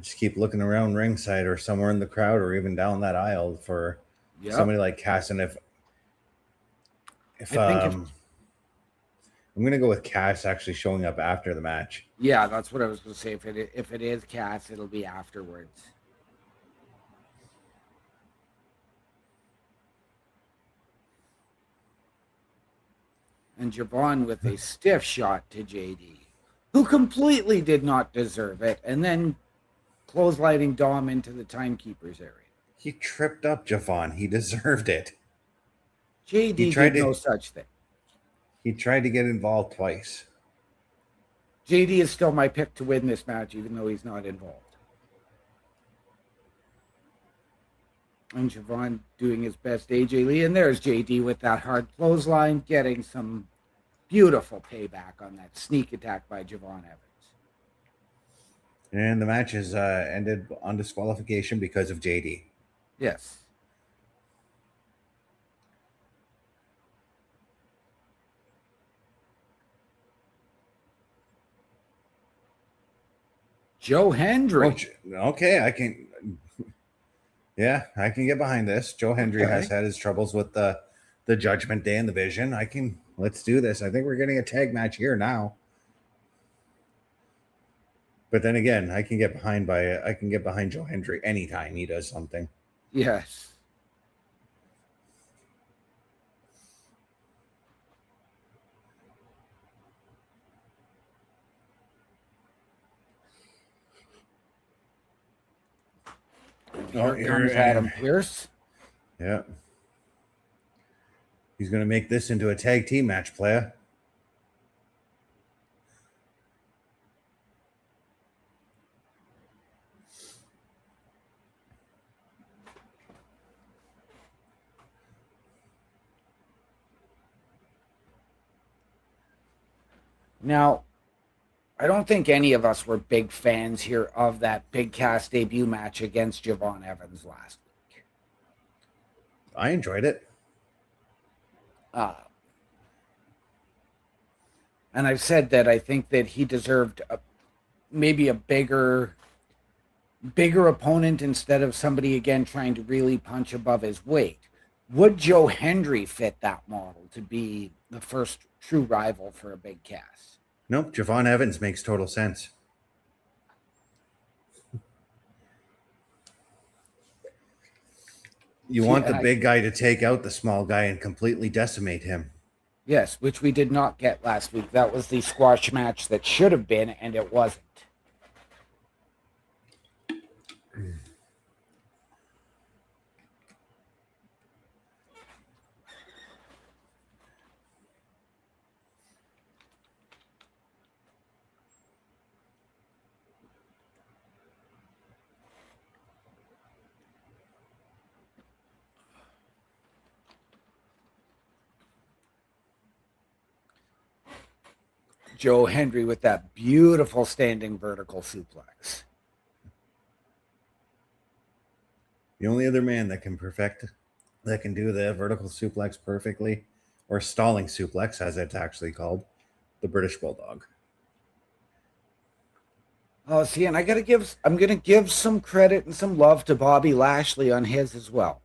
Just keep looking around ringside or somewhere in the crowd or even down that aisle for somebody like Cass. And if I'm going to go with Cass actually showing up after the match. Yeah, that's what I was going to say. If it is Cass, it'll be afterwards. And Javon with a stiff shot to JD, who completely did not deserve it, and then clotheslining Dom into the timekeeper's area. He tripped up Javon. He deserved it. JD did no such thing. He tried to get involved twice. JD is still my pick to win this match, even though he's not involved. And Javon doing his best, AJ Lee. And there's JD with that hard clothesline, getting some beautiful payback on that sneak attack by Javon Evans. And the match is ended on disqualification because of JD. Yes. Joe Hendry. Okay, I can. Yeah, I can get behind this. Joe Hendry has had his troubles with the Judgment Day and the Vision. Let's do this. I think we're getting a tag match here now. But then again, I can get behind Joe Hendry anytime he does something. Yes. Here comes Adam Pearce. Yeah. He's going to make this into a tag team match, player. Now, I don't think any of us were big fans here of that Big Cass debut match against Javon Evans last week. I enjoyed it. And I've said that I think that he deserved maybe a bigger opponent instead of somebody, again, trying to really punch above his weight. Would Joe Hendry fit that model to be the first true rival for a Big Cass? Nope, Javon Evans makes total sense. You want the big guy to take out the small guy and completely decimate him. Yes, which we did not get last week. That was the squash match that should have been, and it wasn't. Joe Hendry with that beautiful standing vertical suplex. The only other man that can do the vertical suplex perfectly, or stalling suplex, as it's actually called, the British Bulldog. Oh, see, and I'm going to give some credit and some love to Bobby Lashley on his as well.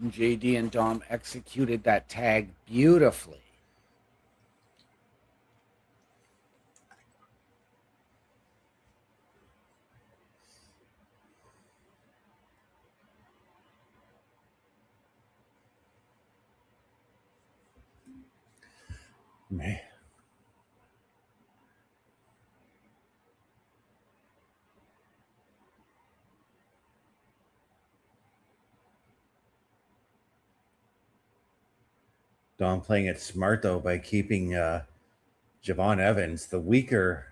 JD and Dom executed that tag beautifully. Man. Dom playing it smart, though, by keeping Javon Evans, the weaker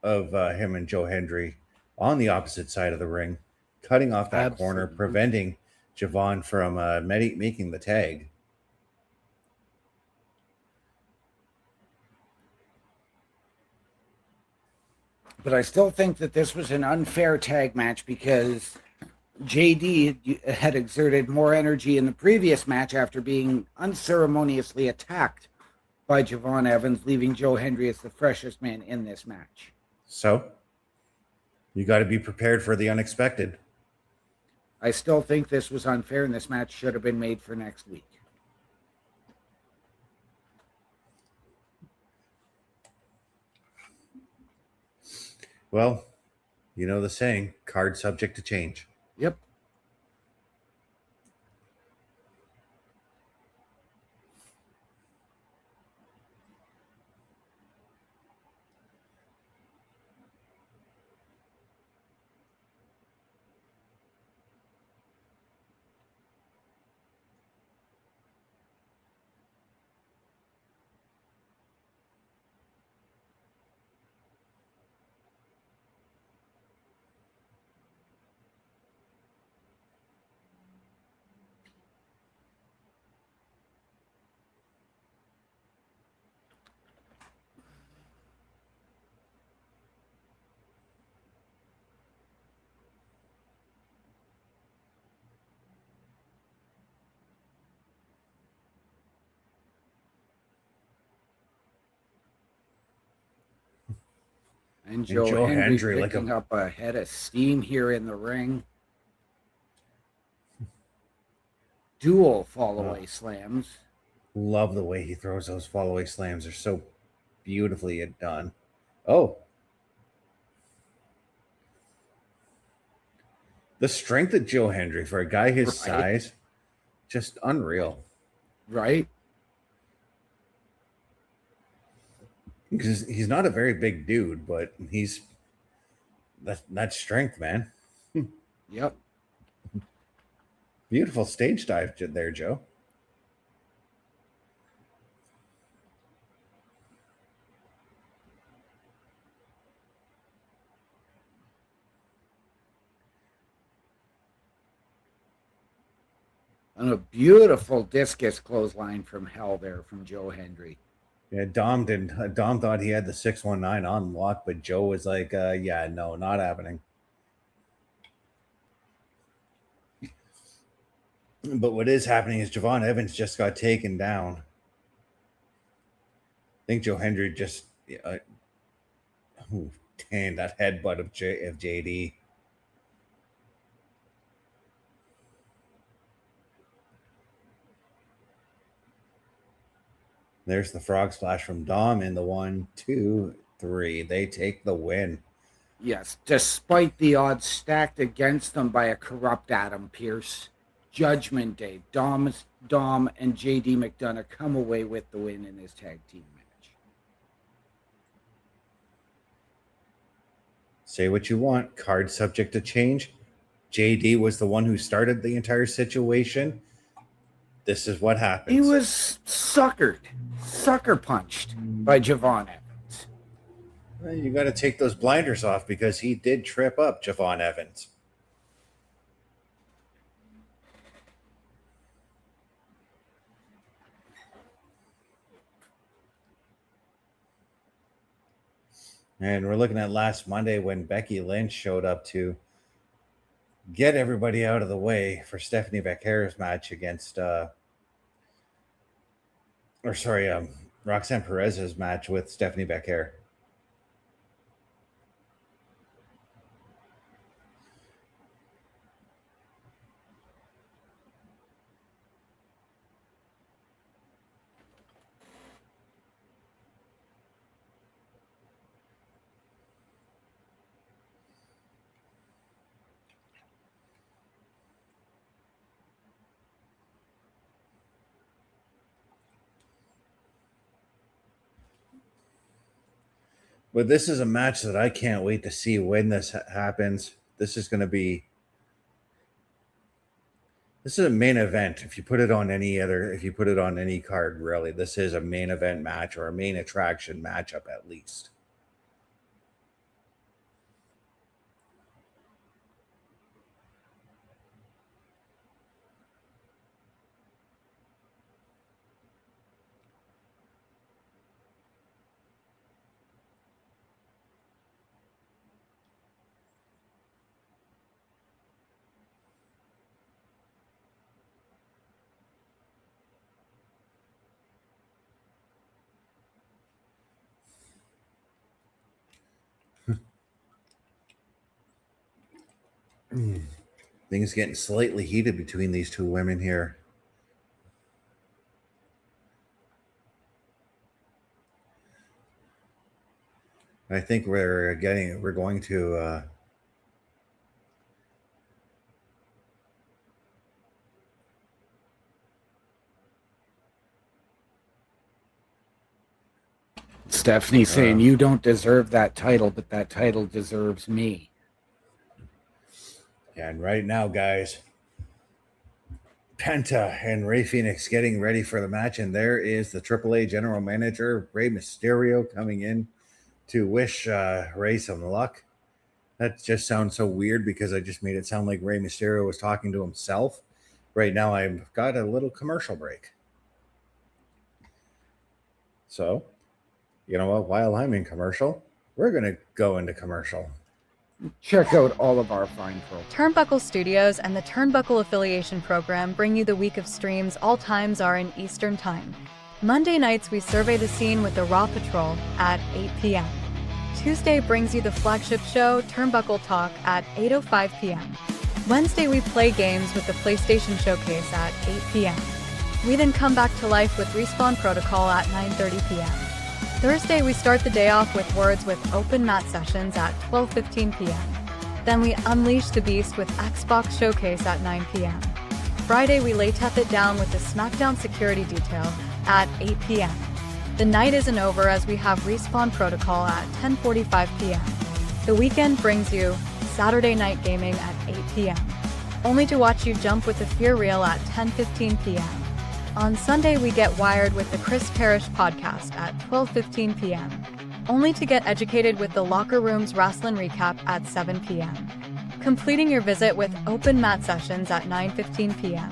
of him and Joe Hendry, on the opposite side of the ring, cutting off that corner, preventing Javon from making the tag. But I still think that this was an unfair tag match because JD had exerted more energy in the previous match after being unceremoniously attacked by Javon Evans, leaving Joe Hendry as the freshest man in this match. So, you got to be prepared for the unexpected. I still think this was unfair, and this match should have been made for next week. Well, you know the saying, card subject to change. Yep. And Joe Hendry like picking up a head of steam here in the ring. Dual fall-away slams. Love the way he throws those fall-away slams. They're so beautifully done. Oh. The strength of Joe Hendry for a guy his size, just unreal. Right? Because he's not a very big dude, but that's strength, man. Yep. Beautiful stage dive there, Joe. And a beautiful discus clothesline from hell there from Joe Hendry. Yeah, Dom thought he had the 619 on lock, but Joe was like, yeah, no, not happening. But what is happening is Javon Evans just got taken down. I think Joe Hendry just, dang, that headbutt of JD. There's the frog splash from Dom in the 1, 2, 3. They take the win. Yes, despite the odds stacked against them by a corrupt Adam Pearce. Judgment Day. Dom and JD McDonough come away with the win in this tag team match. Say what you want. Card subject to change. JD was the one who started the entire situation. This is what happens. He was sucker punched by Javon Evans. Well, you got to take those blinders off because he did trip up Javon Evans. And we're looking at last Monday when Becky Lynch showed up to get everybody out of the way for Stephanie Becker's match against, Roxanne Perez's match with Stephanie Becker. But this is a match that I can't wait to see when this happens. This is a main event. If you put it on any card, really, this is a main event match or a main attraction matchup at least. Things getting slightly heated between these two women here. I think we're going to Stephanie saying, you don't deserve that title, but that title deserves me. And right now, guys, Penta and Rey Fenix getting ready for the match. And there is the AAA general manager, Rey Mysterio, coming in to wish Rey some luck. That just sounds so weird because I just made it sound like Rey Mysterio was talking to himself. Right now, I've got a little commercial break. So, you know what? While I'm in commercial, we're going to go into commercial. Check out all of our fine folks. Turnbuckle Studios and the Turnbuckle Affiliation Program bring you the week of streams. All times are in Eastern Time. Monday nights we survey the scene with the Raw Patrol at 8 p.m. Tuesday brings you the flagship show, Turnbuckle Talk, at 8:05 p.m. Wednesday we play games with the PlayStation Showcase at 8 p.m. We then come back to life with Respawn Protocol at 9:30 p.m. Thursday we start the day off with Words with Open Mat Sessions at 12:15 p.m. Then we unleash the beast with Xbox Showcase at 9 p.m. Friday we lay Teth It Down with the SmackDown Security Detail at 8 p.m. The night isn't over as we have Respawn Protocol at 10:45 p.m. The weekend brings you Saturday Night Gaming at 8 p.m. Only to watch you jump with the Fear Reel at 10:15 p.m. On Sunday we get wired with the Chris Parrish podcast at 12:15 p.m. Only to get educated with the Locker Room's Wrestling Recap at 7 p.m. Completing your visit with Open Mat Sessions at 9:15 p.m.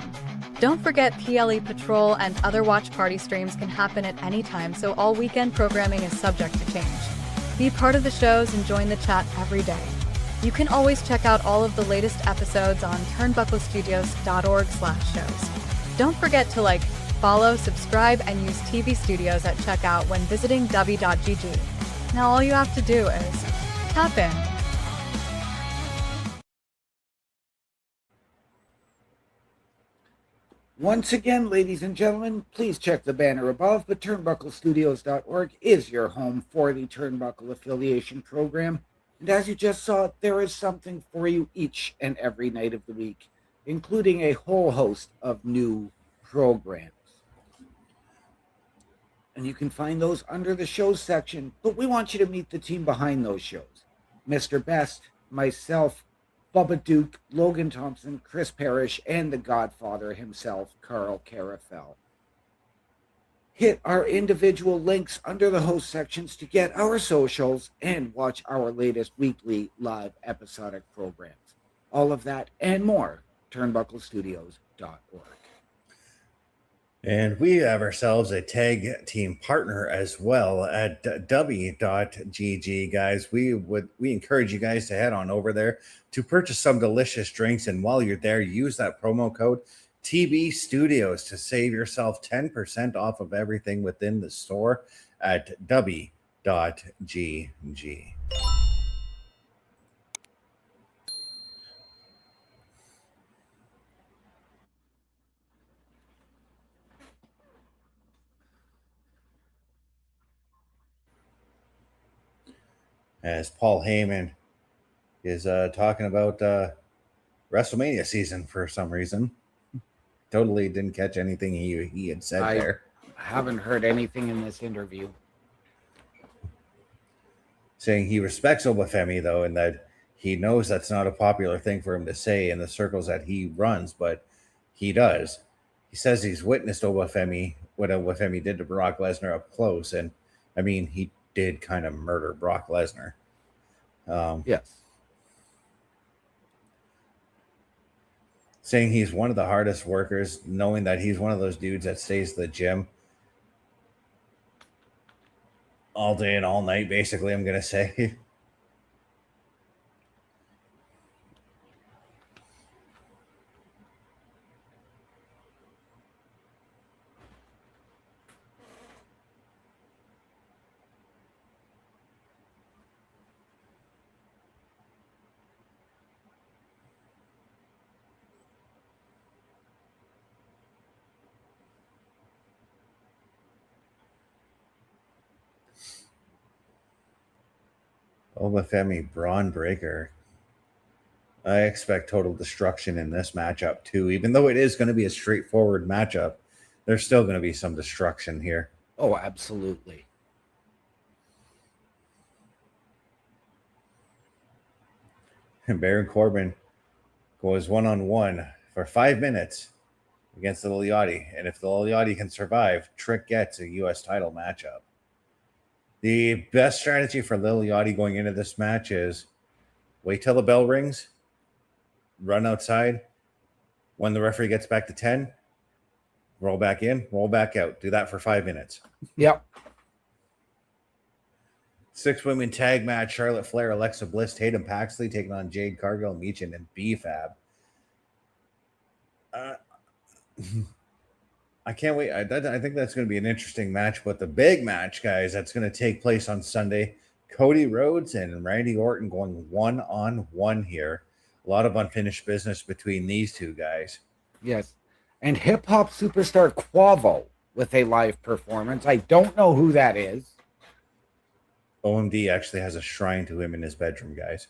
Don't forget PLE Patrol and other watch party streams can happen at any time, so all weekend programming is subject to change. Be part of the shows and join the chat every day. You can always check out all of the latest episodes on turnbucklestudios.org/shows. Don't forget to like, follow, subscribe, and use TV Studios at checkout when visiting w.gg. Now all you have to do is tap in. Once again, ladies and gentlemen, please check the banner above, but turnbucklestudios.org is your home for the Turnbuckle Affiliation Program. And as you just saw, there is something for you each and every night of the week, including a whole host of new programs. And you can find those under the shows section, but we want you to meet the team behind those shows. Mr. Best, myself, Bubba Duke, Logan Thompson, Chris Parrish, and the Godfather himself, Carl Carafel. Hit our individual links under the host sections to get our socials and watch our latest weekly live episodic programs. All of that and more, turnbucklestudios.org. And we have ourselves a tag team partner as well at w.gg, guys. We encourage you guys to head on over there to purchase some delicious drinks. And while you're there, use that promo code TB Studios to save yourself 10% off of everything within the store at w.gg. As Paul Heyman is talking about WrestleMania season for some reason. Totally didn't catch anything he had said there. I haven't heard anything in this interview. Saying he respects Obafemi, though, and that he knows that's not a popular thing for him to say in the circles that he runs, but he does. He says he's witnessed Obafemi, what Obafemi did to Brock Lesnar up close, and I mean, he did kind of murder Brock Lesnar. Yes. Saying he's one of the hardest workers, knowing that he's one of those dudes that stays at the gym all day and all night, basically, I'm going to say. Obafemi, Braun Breaker. I expect total destruction in this matchup too. Even though it is going to be a straightforward matchup, there's still going to be some destruction here. Oh, absolutely. And Baron Corbin goes one-on-one for 5 minutes against the Lil Yachty. And if the Lil Yachty can survive, Trick gets a U.S. title matchup. The best strategy for Lil Yachty going into this match is wait till the bell rings, run outside. When the referee gets back to 10, roll back in, roll back out. Do that for 5 minutes. Yep. 6-women tag match: Charlotte Flair, Alexa Bliss, Tatum Paxley taking on Jade Cargill, Meechin, and B-Fab. I can't wait. I think that's going to be an interesting match. But the big match, guys, that's going to take place on Sunday, Cody Rhodes and Randy Orton going one-on-one here. A lot of unfinished business between these two guys. Yes. And hip hop superstar Quavo with a live performance. I don't know who that is. OMD actually has a shrine to him in his bedroom, guys.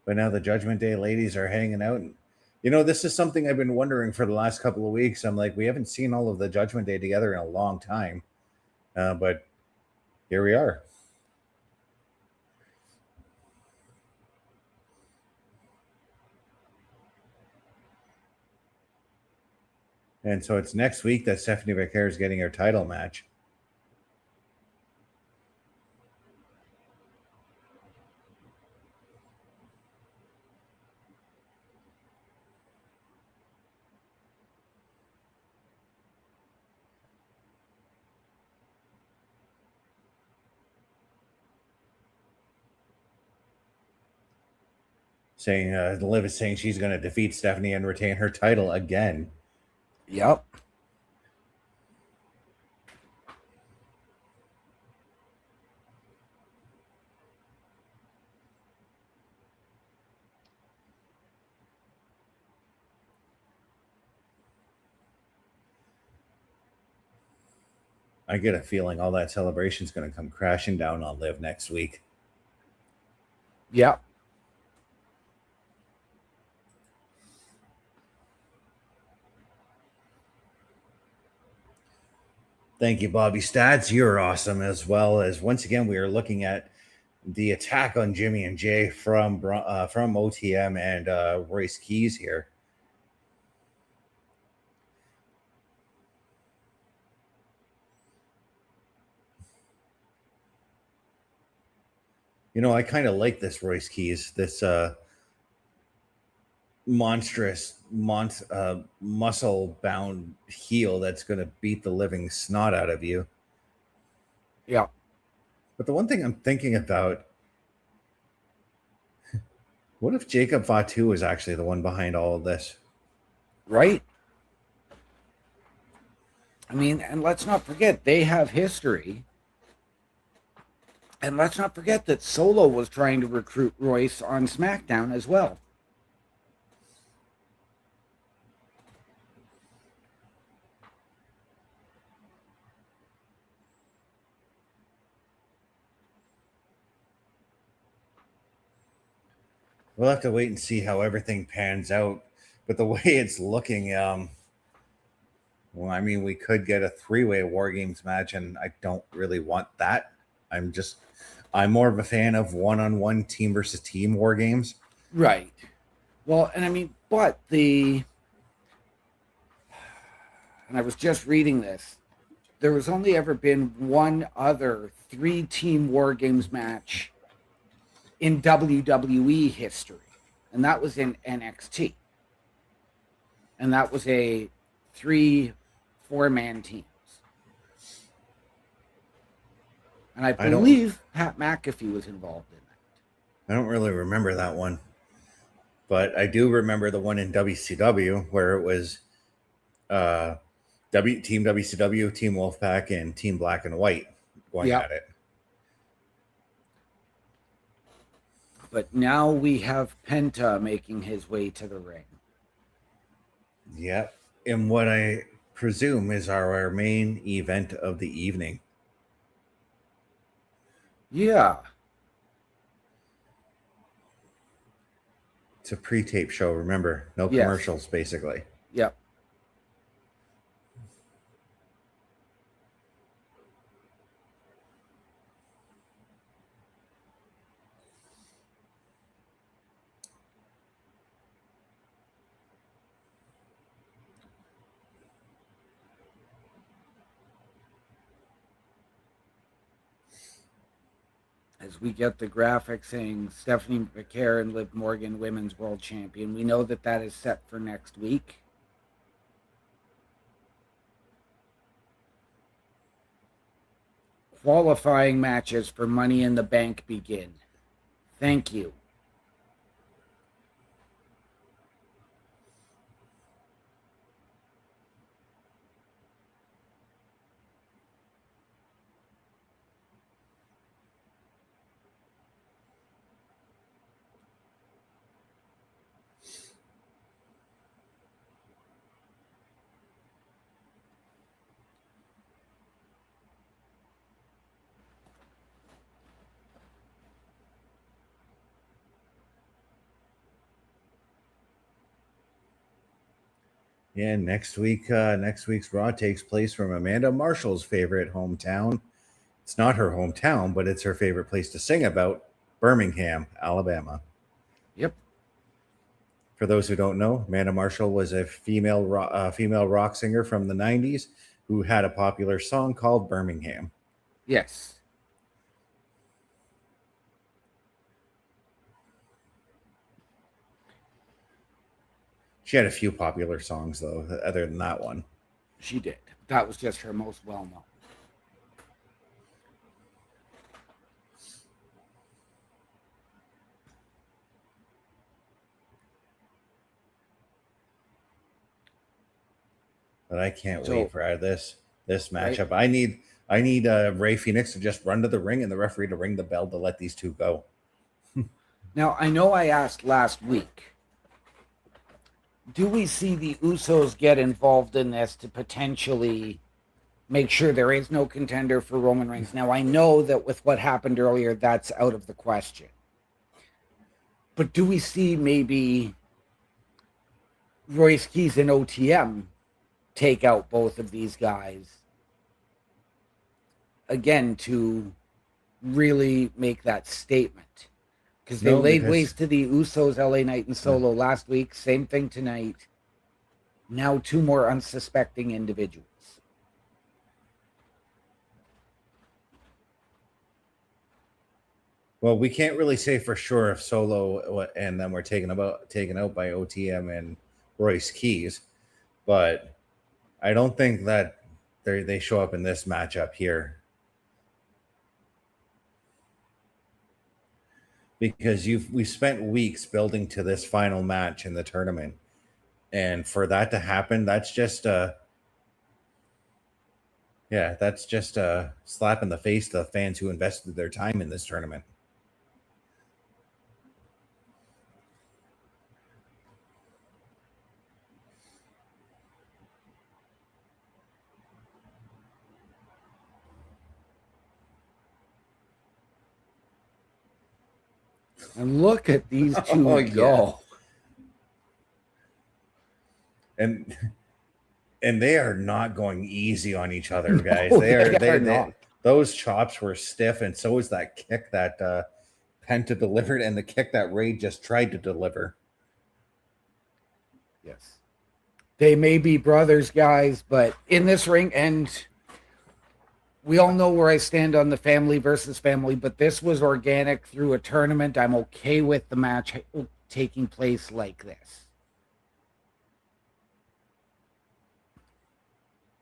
But now the Judgment Day ladies are hanging out. And, you know, this is something I've been wondering for the last couple of weeks. I'm like, we haven't seen all of the Judgment Day together in a long time. But here we are. And so it's next week that Stephanie Becker is getting her title match. Saying Liv is saying she's going to defeat Stephanie and retain her title again. Yep. I get a feeling all that celebration is going to come crashing down on Liv next week. Yep. Thank you, Bobby Stats. You're awesome, as well as once again we are looking at the attack on Jimmy and Jay from OTM and Royce Keys here. You know, I kind of like this Royce Keys, this monstrous, muscle-bound heel that's going to beat the living snot out of you. Yeah. But the one thing I'm thinking about, what if Jacob Fatu is actually the one behind all of this? Right? I mean, and let's not forget, they have history. And let's not forget that Solo was trying to recruit Royce on SmackDown as well. We'll have to wait and see how everything pans out. But the way it's looking, well, I mean, we could get a three-way War Games match, and I don't really want that. I'm more of a fan of one-on-one team versus team War Games. Right. Well, and I mean, but and I was just reading this, there was only ever been one other 3-team War Games match in WWE history, and that was in NXT. And that was a 3 4-man teams. And I believe Pat McAfee was involved in that. I don't really remember that one. But I do remember the one in WCW where it was Team WCW, Team Wolfpack, and Team Black and White going at it. But now we have Penta making his way to the ring. Yep. And what I presume is our main event of the evening. Yeah. It's a pre-tape show, remember? No commercials, basically. Yep. As we get the graphic saying Stephanie Becker and Liv Morgan, Women's World Champion, we know that that is set for next week. qualifying matches for Money in the Bank begin. Thank you. Yeah, next week's Raw takes place from Amanda Marshall's favorite hometown. It's not her hometown, but it's her favorite place to sing about, Birmingham, Alabama. Yep. For those who don't know, Amanda Marshall was a female rock singer from the 90s who had a popular song called Birmingham. Yes. She had a few popular songs, though, other than that one. She did. That was just her most well-known. But I can't wait for this matchup. Right? I need Rey Fenix to just run to the ring and the referee to ring the bell to let these two go. Now, I know I asked last week, do we see the Usos get involved in this to potentially make sure there is no contender for Roman Reigns? Now, I know that with what happened earlier, that's out of the question. But do we see maybe Royce Keys and OTM take out both of these guys again to really make that statement? Because they laid waste to the Usos, LA Knight, and Solo last week. Same thing tonight. Now 2 more unsuspecting individuals. Well, we can't really say for sure if Solo and them were taken out by OTM and Royce Keys, but I don't think that they show up in this matchup here. Because we spent weeks building to this final match in the tournament, and for that to happen, that's just a slap in the face to the fans who invested their time in this tournament. And look at these two go. And they are not going easy on each other, guys. No, they are not. Those chops were stiff, and so is that kick that Penta delivered, and the kick that Rey just tried to deliver. Yes. They may be brothers, guys, but in this ring, and we all know where I stand on the family versus family, but this was organic through a tournament. I'm okay with the match taking place like this.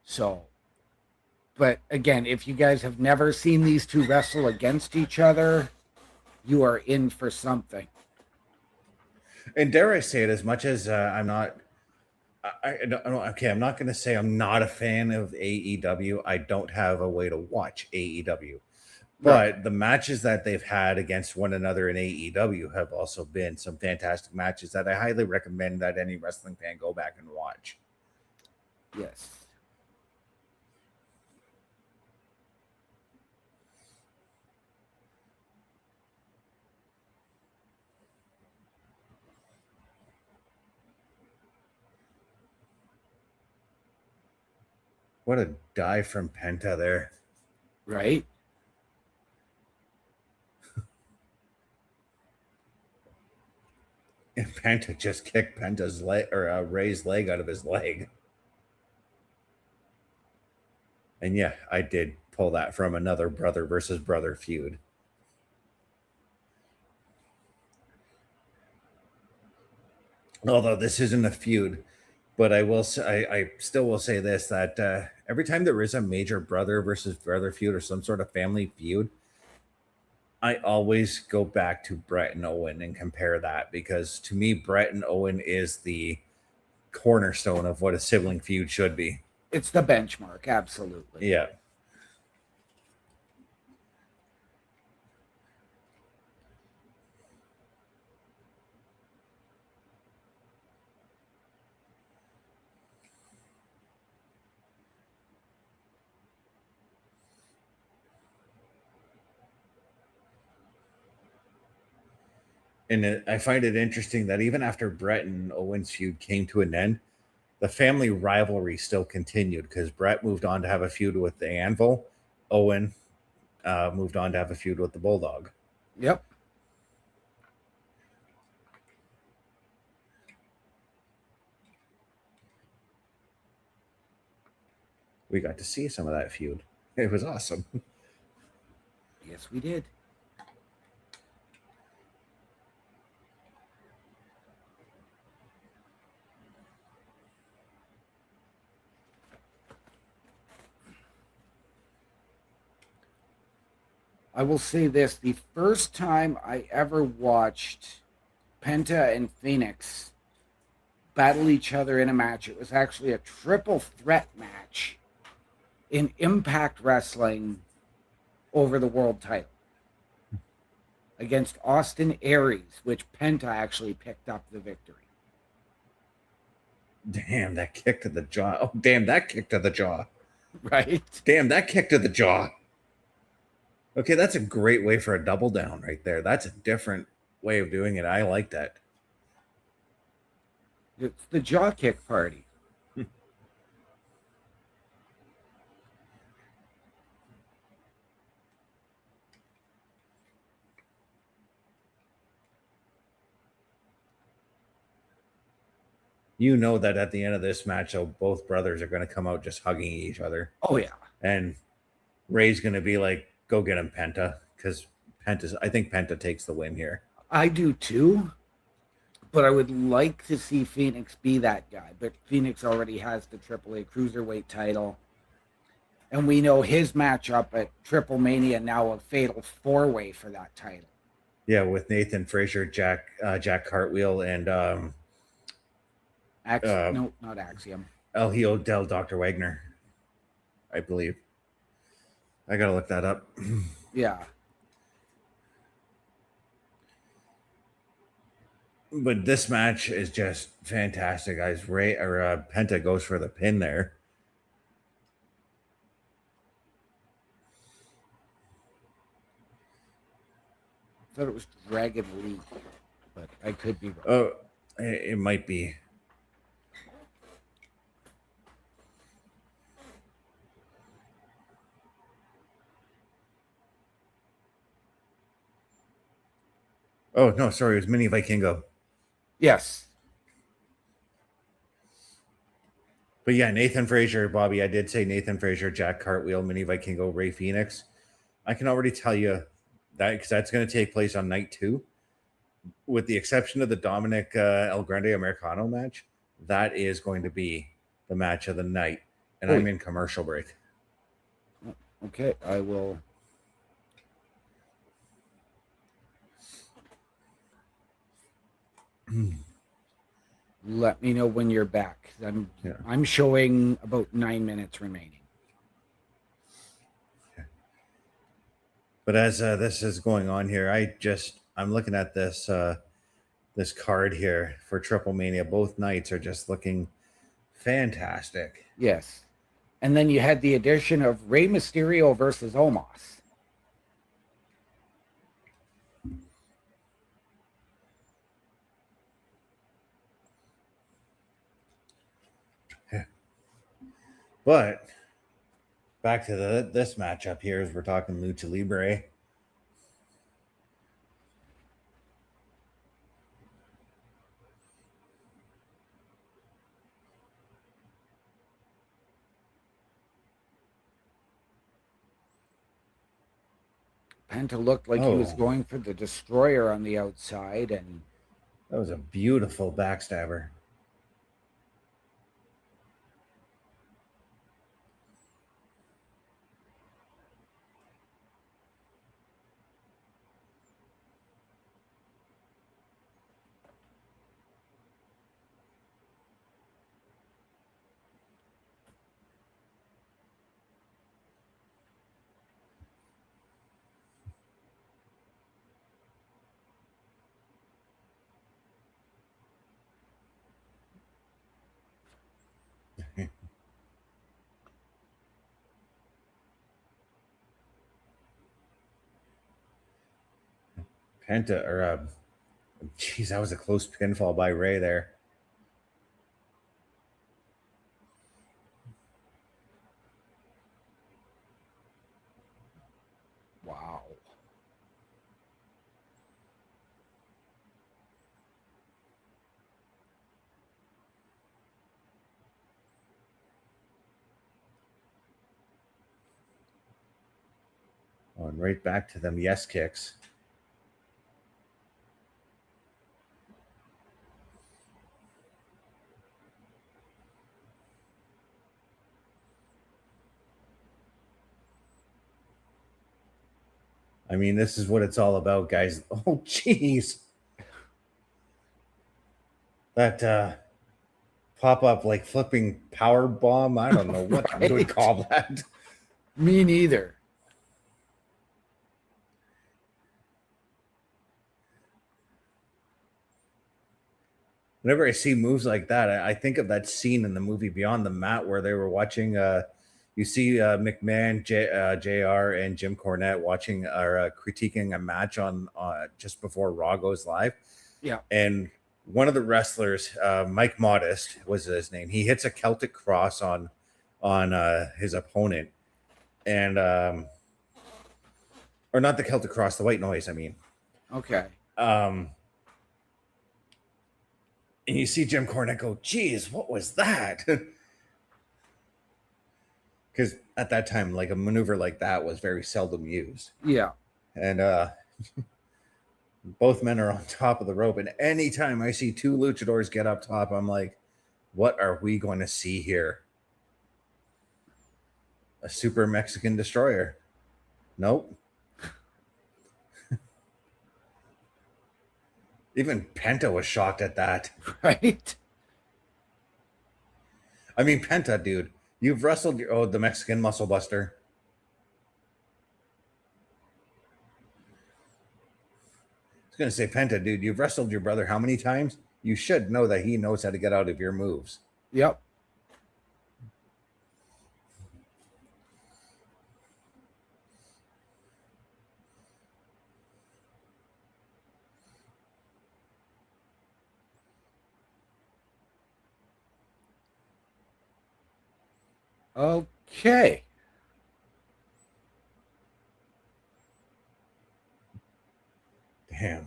So, but again, if you guys have never seen these two wrestle against each other, you are in for something. And dare I say it, as much as I'm not going to say I'm not a fan of AEW. I don't have a way to watch AEW. But the matches that they've had against one another in AEW have also been some fantastic matches that I highly recommend that any wrestling fan go back and watch. Yes. What a dive from Penta there. Right? And Penta just kicked Penta's leg, or Rey's leg out of his leg. And yeah, I did pull that from another brother versus brother feud. Although this isn't a feud. But I will say, I still will say this, that every time there is a major brother versus brother feud or some sort of family feud, I always go back to Brett and Owen and compare that, because to me, Brett and Owen is the cornerstone of what a sibling feud should be. It's the benchmark, absolutely. Yeah. And I find it interesting that even after Brett and Owen's feud came to an end, the family rivalry still continued, because Brett moved on to have a feud with the Anvil. Owen moved on to have a feud with the Bulldog. Yep. We got to see some of that feud. It was awesome. Yes, we did. I will say this, the first time I ever watched Penta and Fenix battle each other in a match, it was actually a triple threat match in Impact Wrestling over the world title against Austin Aries, which Penta actually picked up the victory. Damn, that kick to the jaw. Oh, damn, that kick to the jaw. Right? Damn, that kick to the jaw. Okay, that's a great way for a double down right there. That's a different way of doing it. I like that. It's the jaw kick party. You know that at the end of this match, though, both brothers are going to come out just hugging each other. Oh, yeah. And Ray's going to be like, go get him, Penta. Because I think Penta takes the win here. I do too. But I would like to see Phoenix be that guy. But Phoenix already has the AAA Cruiserweight title. And we know his matchup at Triple Mania now a fatal four-way for that title. Yeah, with Nathan Frazier, Jack Cartwheel, and no, not Axiom. El Hijo del Dr. Wagner, I believe. I gotta look that up. Yeah. But this match is just fantastic, guys. Penta goes for the pin there. I thought it was Dragon Lee, but I could be wrong. Oh, it might be. Oh, no, sorry. It was Mini Vikingo. Yes. But yeah, Nathan Frazier, Bobby, I did say Nathan Frazier, Jack Cartwheel, Mini Vikingo, Rey Fenix. I can already tell you that, because that's going to take place on night 2. With the exception of the Dominic El Grande Americano match, that is going to be the match of the night. And I'm in commercial break. Okay, I will. Let me know when you're back. I'm showing about 9 minutes remaining. But as this is going on here, I'm looking at this this card here for Triple Mania. Both nights are just looking fantastic. Yes. And then you had the addition of Rey Mysterio versus Omos. But back to this matchup here, as we're talking Lucha Libre. Penta looked like he was going for the Destroyer on the outside, and that was a beautiful backstabber. Penta, or geez, that was a close pinfall by Rey there. Wow. Oh, and right back to them yes kicks. I mean, this is what it's all about, guys. Oh, jeez. That pop up like flipping power bomb. I don't know what you would call that. Me neither. Whenever I see moves like that, I think of that scene in the movie Beyond the Mat where they were watching. You see McMahon, JR, and Jim Cornette watching or critiquing a match on just before Raw goes live. Yeah. And one of the wrestlers, Mike Modest was his name. He hits a Celtic cross on his opponent, and or not the Celtic cross, the white noise. I mean, Okay. And you see Jim Cornette go, geez, what was that? Because at that time, like a maneuver like that was very seldom used. Yeah. And both men are on top of the rope. And anytime I see two luchadors get up top, I'm like, what are we going to see here? A super Mexican destroyer? Nope. Even Penta was shocked at that. Right? I mean, Penta, dude, you've wrestled the Mexican Muscle Buster. I was going to say, Penta, dude, you've wrestled your brother how many times? You should know that he knows how to get out of your moves. Yep. Okay. Damn.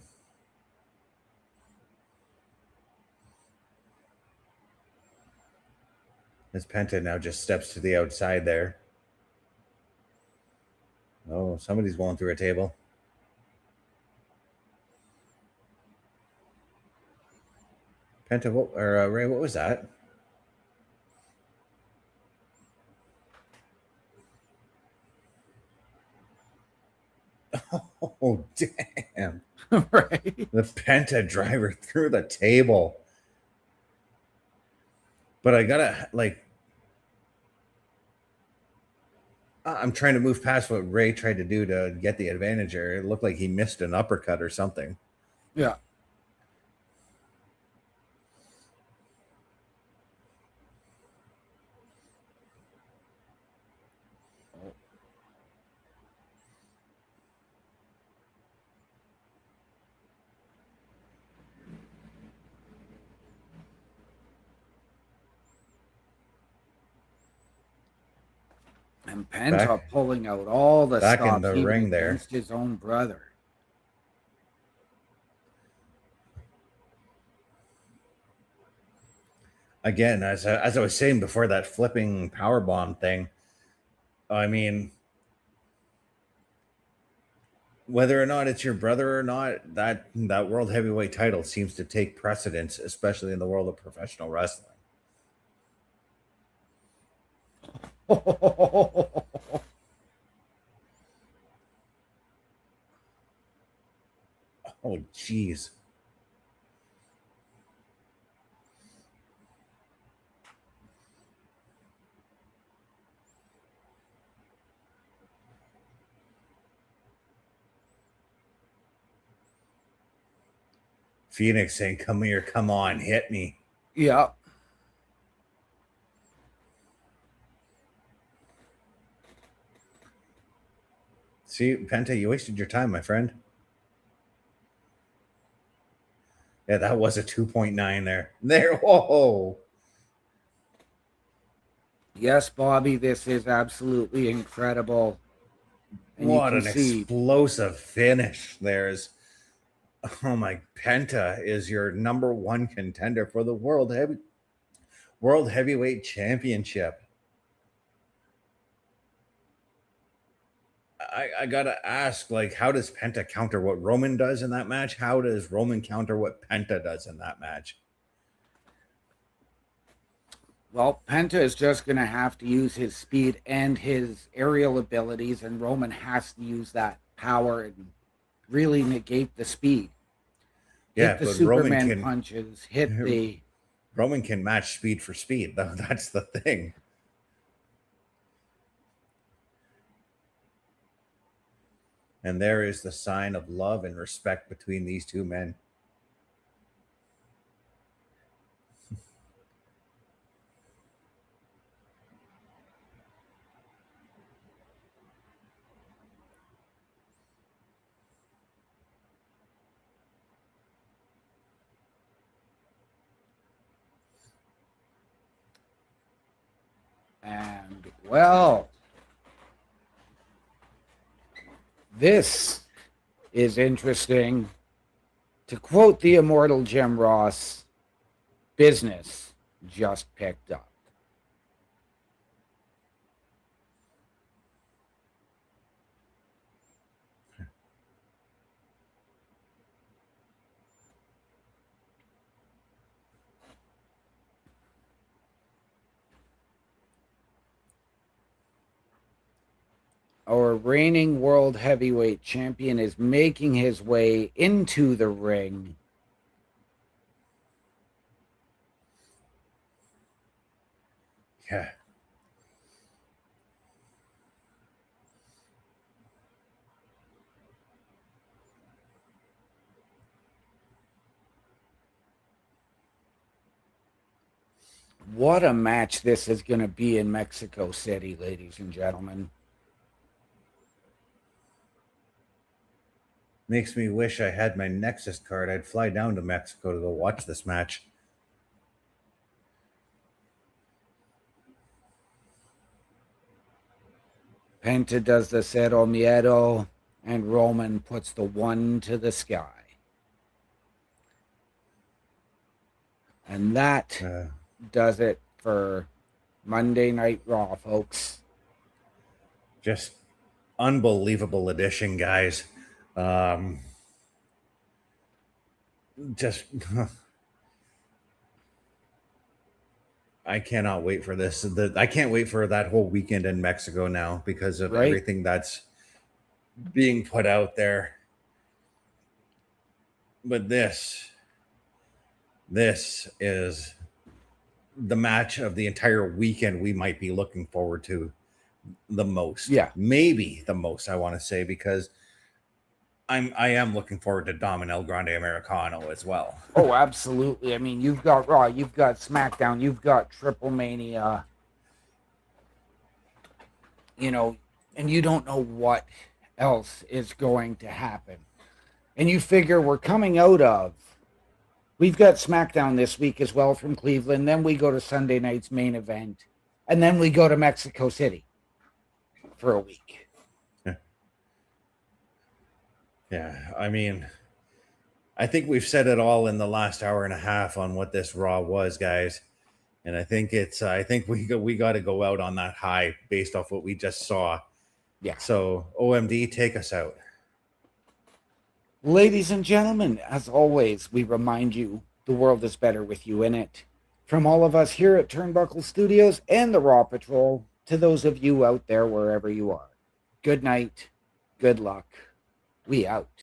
As Penta now just steps to the outside there. Oh, somebody's going through a table. Penta, Rey, what was that? Oh, damn. Right. The Penta driver through the table. But I gotta, like, I'm trying to move past what Rey tried to do to get the advantage there. It looked like he missed an uppercut or something. Yeah. And Penta pulling out all the back stops in the even ring there against his own brother. Again, as I was saying before, that flipping power bomb thing. I mean, whether or not it's your brother or not, that world heavyweight title seems to take precedence, especially in the world of professional wrestling. Oh, jeez. Phoenix saying, come here, come on, hit me. Yeah. See, Penta, you wasted your time, my friend. Yeah, that was a 2.9 there. Whoa. Yes, Bobby, this is absolutely incredible. And What you an can see, explosive finish. Oh my, Penta is your number one contender for the World Heavyweight Championship. I gotta ask, like, how does Penta counter what Roman does in that match? How does Roman counter what Penta does in that match? well, Penta is just going to have to use his speed and his aerial abilities, and Roman has to use that power and really negate the speed. Yeah, Hit the but Superman punches, hit the... Roman can match speed for speed, though. That's the thing. And there is the sign of love and respect between these two men. And, well, this is interesting. To quote the immortal Jim Ross, business just picked up. Our reigning world heavyweight champion is making his way into the ring. Yeah. What a match this is going to be in Mexico City, ladies and gentlemen. Makes me wish I had my Nexus card. I'd fly down to Mexico to go watch this match. Penta does the Cero Miedo, and Roman puts the one to the sky. And that does it for Monday Night Raw, folks. Just unbelievable edition, guys. Just I cannot wait for this. I can't wait for that whole weekend in Mexico now because of everything that's being put out there. But this is the match of the entire weekend we might be looking forward to the most. Yeah. Maybe the most, I want to say, because I am looking forward to Dom and El Grande Americano as well. Oh, absolutely. I mean, you've got Raw, you've got SmackDown, you've got Triple Mania. You know, and you don't know what else is going to happen. And you figure we're coming out of... We've got SmackDown this week as well from Cleveland. Then we go to Sunday night's main event. And then we go to Mexico City for a week. Yeah, I mean, I think we've said it all in the last hour and a half on what this Raw was, guys. And I think we got to go out on that high based off what we just saw. Yeah. So, OMD, take us out. Ladies and gentlemen, as always, we remind you the world is better with you in it. From all of us here at Turnbuckle Studios and the Raw Patrol, to those of you out there wherever you are. Good night. Good luck. We out.